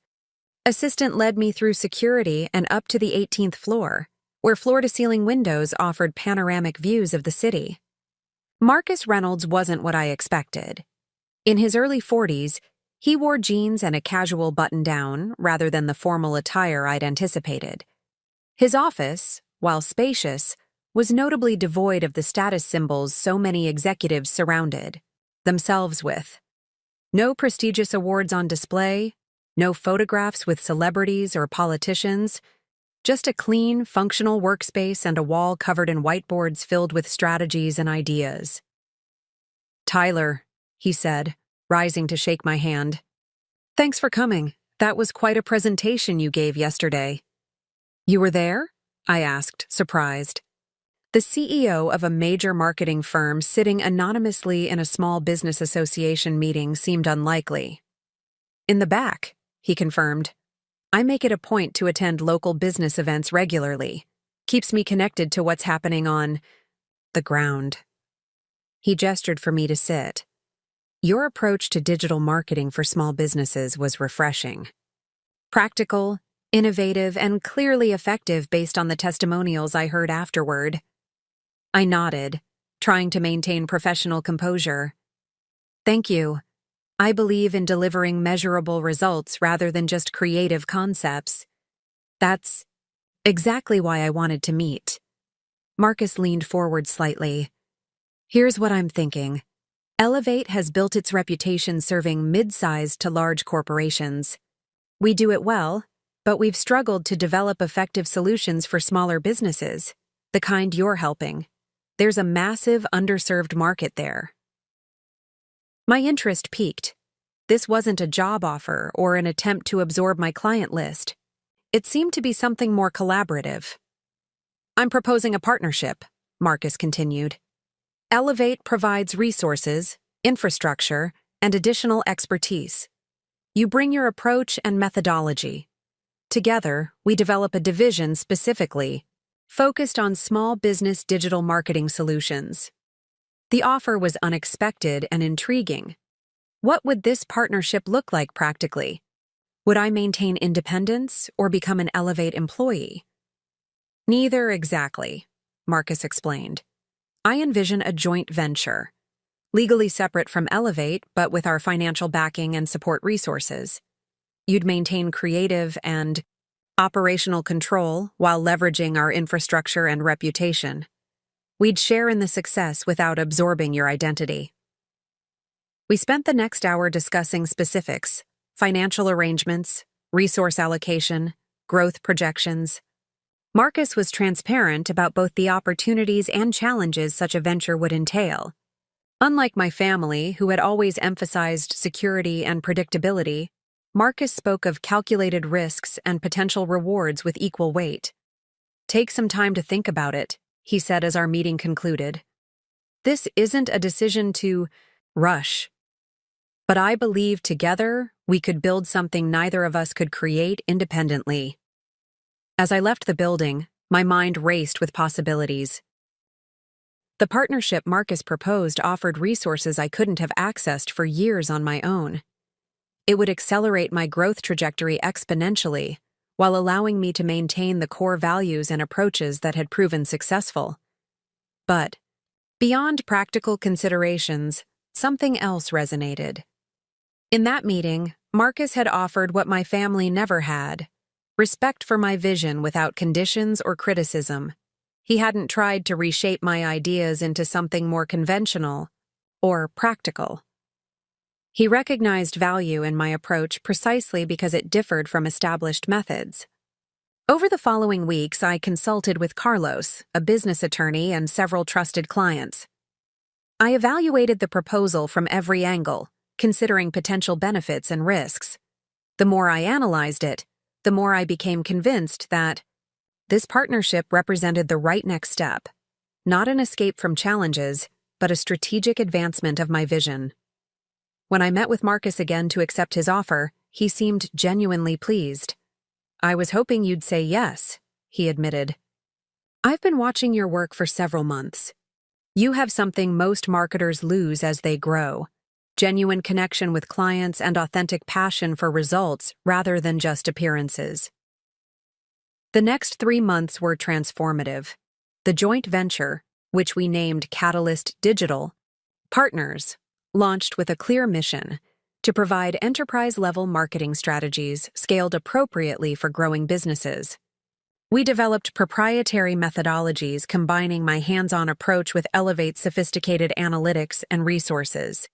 assistant led me through security and up to the 18th floor, where floor-to-ceiling windows offered panoramic views of the city. Marcus Reynolds wasn't what I expected. In his early 40s, he wore jeans and a casual button-down rather than the formal attire I'd anticipated. His office, while spacious, was notably devoid of the status symbols so many executives surrounded themselves with. No prestigious awards on display, no photographs with celebrities or politicians, just a clean, functional workspace and a wall covered in whiteboards filled with strategies and ideas. "Tyler," he said, rising to shake my hand. "Thanks for coming. That was quite a presentation you gave yesterday." "You were there?" I asked, surprised. The CEO of a major marketing firm sitting anonymously in a small business association meeting seemed unlikely. "In the back," he confirmed. "I make it a point to attend local business events regularly. Keeps me connected to what's happening on the ground." He gestured for me to sit. "Your approach to digital marketing for small businesses was refreshing. Practical, innovative, and clearly effective based on the testimonials I heard afterward." I nodded, trying to maintain professional composure. "Thank you. I believe in delivering measurable results rather than just creative concepts. That's exactly why I wanted to meet." Marcus leaned forward slightly. "Here's what I'm thinking. Elevate has built its reputation serving mid-sized to large corporations. We do it well, but we've struggled to develop effective solutions for smaller businesses, the kind you're helping. There's a massive underserved market there." My interest piqued. This wasn't a job offer or an attempt to absorb my client list. It seemed to be something more collaborative. "I'm proposing a partnership," Marcus continued. "Elevate provides resources, infrastructure, and additional expertise. You bring your approach and methodology. Together, we develop a division specifically focused on small business digital marketing solutions." The offer was unexpected and intriguing. What would this partnership look like practically? Would I maintain independence or become an Elevate employee? "Neither exactly," Marcus explained. "I envision a joint venture, legally separate from Elevate, but with our financial backing and support resources. You'd maintain creative and operational control while leveraging our infrastructure and reputation. We'd share in the success without absorbing your identity." We spent the next hour discussing specifics, financial arrangements, resource allocation, growth projections. Marcus was transparent about both the opportunities and challenges such a venture would entail. Unlike my family, who had always emphasized security and predictability, Marcus spoke of calculated risks and potential rewards with equal weight. "Take some time to think about it," he said as our meeting concluded. "This isn't a decision to rush. But I believe together we could build something neither of us could create independently." As I left the building, my mind raced with possibilities. The partnership Marcus proposed offered resources I couldn't have accessed for years on my own. It would accelerate my growth trajectory exponentially, while allowing me to maintain the core values and approaches that had proven successful. But, beyond practical considerations, something else resonated. In that meeting, Marcus had offered what my family never had: respect for my vision without conditions or criticism. He hadn't tried to reshape my ideas into something more conventional or practical. He recognized value in my approach precisely because it differed from established methods. Over the following weeks, I consulted with Carlos, a business attorney, and several trusted clients. I evaluated the proposal from every angle, considering potential benefits and risks. The more I analyzed it, the more I became convinced that this partnership represented the right next step, not an escape from challenges, but a strategic advancement of my vision. When I met with Marcus again to accept his offer, he seemed genuinely pleased. "I was hoping you'd say yes," he admitted. "I've been watching your work for several months. You have something most marketers lose as they grow: genuine connection with clients and authentic passion for results rather than just appearances." The next 3 months were transformative. The joint venture, which we named Catalyst Digital Partners, launched with a clear mission: to provide enterprise-level marketing strategies scaled appropriately for growing businesses. We developed proprietary methodologies combining my hands-on approach with Elevate's sophisticated analytics and resources.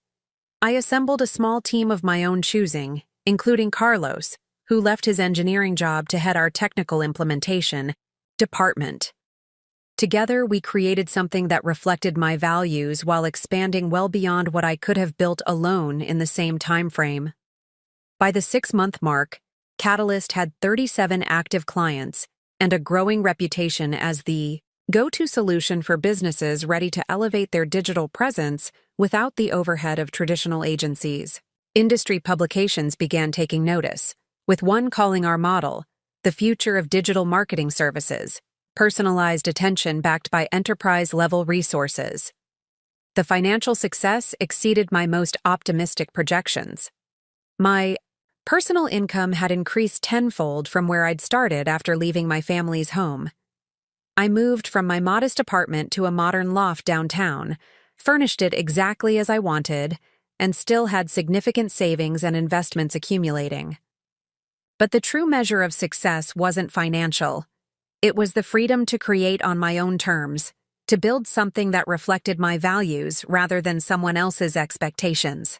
I assembled a small team of my own choosing, including Carlos, who left his engineering job to head our technical implementation department. Together, we created something that reflected my values while expanding well beyond what I could have built alone in the same time frame. By the 6-month mark, Catalyst had 37 active clients and a growing reputation as the go-to solution for businesses ready to elevate their digital presence without the overhead of traditional agencies. Industry publications began taking notice, with one calling our model the future of digital marketing services: personalized attention backed by enterprise-level resources. The financial success exceeded my most optimistic projections. My personal income had increased tenfold from where I'd started after leaving my family's home. I moved from my modest apartment to a modern loft downtown, furnished it exactly as I wanted, and still had significant savings and investments accumulating. But the true measure of success wasn't financial. It was the freedom to create on my own terms, to build something that reflected my values rather than someone else's expectations.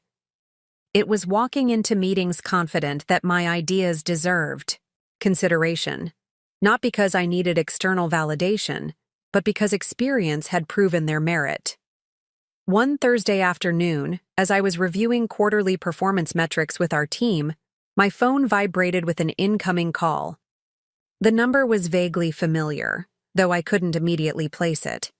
It was walking into meetings confident that my ideas deserved consideration, not because I needed external validation, but because experience had proven their merit. One Thursday afternoon, as I was reviewing quarterly performance metrics with our team, my phone vibrated with an incoming call. The number was vaguely familiar, though I couldn't immediately place it.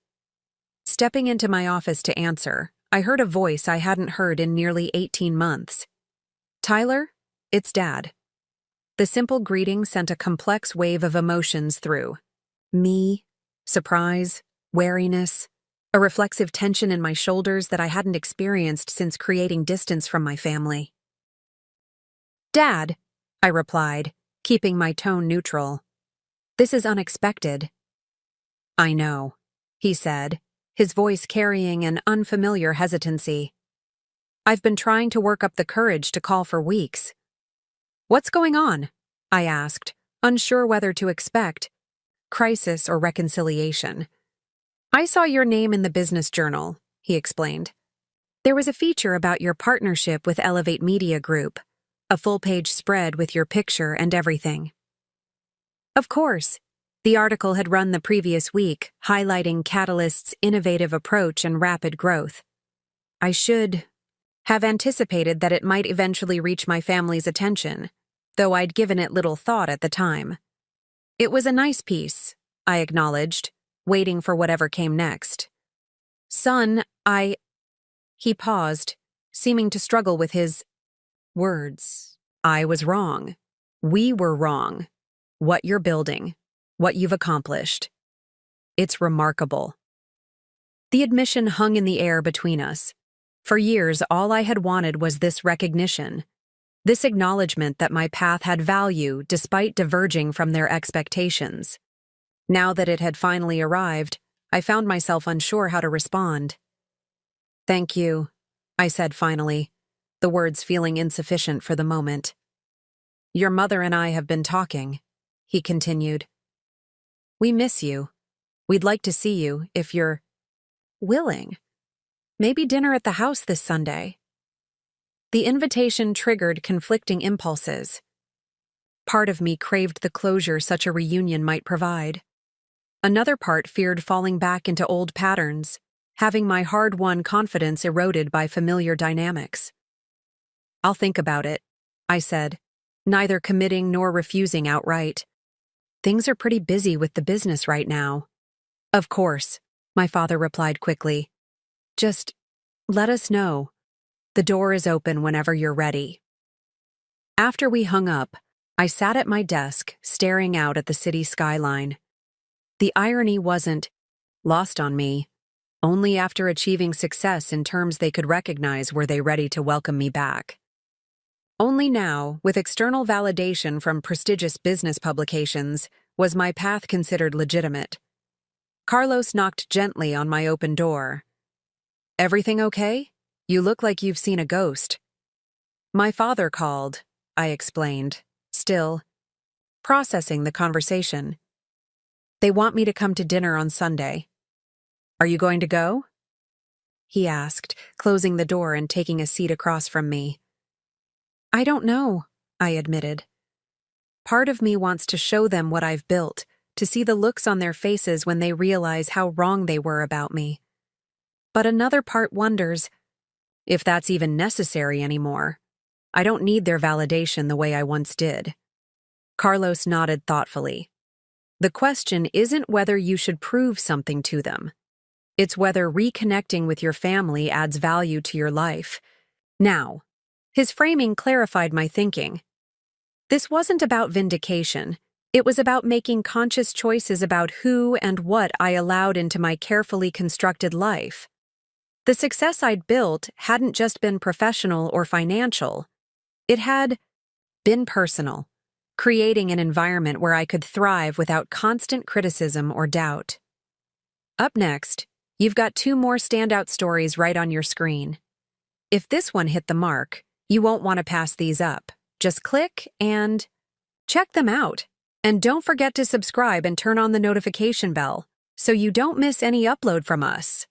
Stepping into my office to answer, I heard a voice I hadn't heard in nearly 18 months. "Tyler, it's Dad." The simple greeting sent a complex wave of emotions through me: surprise, wariness, a reflexive tension in my shoulders that I hadn't experienced since creating distance from my family. "Dad," I replied, keeping my tone neutral. "This is unexpected." "I know," he said, his voice carrying an unfamiliar hesitancy. "I've been trying to work up the courage to call for weeks." "What's going on?" I asked, unsure whether to expect crisis or reconciliation. "I saw your name in the business journal," he explained. "There was a feature about your partnership with Elevate Media Group, a full-page spread with your picture and everything." Of course, the article had run the previous week, highlighting Catalyst's innovative approach and rapid growth. I should have anticipated that it might eventually reach my family's attention, though I'd given it little thought at the time. "It was a nice piece," I acknowledged, waiting for whatever came next. "Son, He paused, seeming to struggle with his words. "I was wrong. We were wrong. What you're building, what you've accomplished. It's remarkable." The admission hung in the air between us. For years, all I had wanted was this recognition, this acknowledgement that my path had value despite diverging from their expectations. Now that it had finally arrived, I found myself unsure how to respond. "Thank you," I said finally, the words feeling insufficient for the moment. "Your mother and I have been talking," he continued. "We miss you. We'd like to see you, if you're willing. Maybe dinner at the house this Sunday." The invitation triggered conflicting impulses. Part of me craved the closure such a reunion might provide. Another part feared falling back into old patterns, having my hard-won confidence eroded by familiar dynamics. "I'll think about it," I said, neither committing nor refusing outright. "Things are pretty busy with the business right now." "Of course," my father replied quickly. "Just let us know. The door is open whenever you're ready." After we hung up, I sat at my desk, staring out at the city skyline. The irony wasn't lost on me. Only after achieving success in terms they could recognize were they ready to welcome me back. Only now, with external validation from prestigious business publications, was my path considered legitimate. Carlos knocked gently on my open door. "Everything okay? You look like you've seen a ghost." "My father called," I explained, still processing the conversation. "They want me to come to dinner on Sunday." "Are you going to go?" he asked, closing the door and taking a seat across from me. "I don't know," I admitted. Part of me wants to show them what I've built, to see the looks on their faces when they realize how wrong they were about me. But another part wonders if that's even necessary anymore. I don't need their validation the way I once did. Carlos nodded thoughtfully. "The question isn't whether you should prove something to them. It's whether reconnecting with your family adds value to your life." Now, his framing clarified my thinking. This wasn't about vindication. It was about making conscious choices about who and what I allowed into my carefully constructed life. The success I'd built hadn't just been professional or financial. It had been personal, creating an environment where I could thrive without constant criticism or doubt. Up next, you've got 2 more standout stories right on your screen. If this one hit the mark, you won't want to pass these up. Just click and check them out. And don't forget to subscribe and turn on the notification bell so you don't miss any upload from us.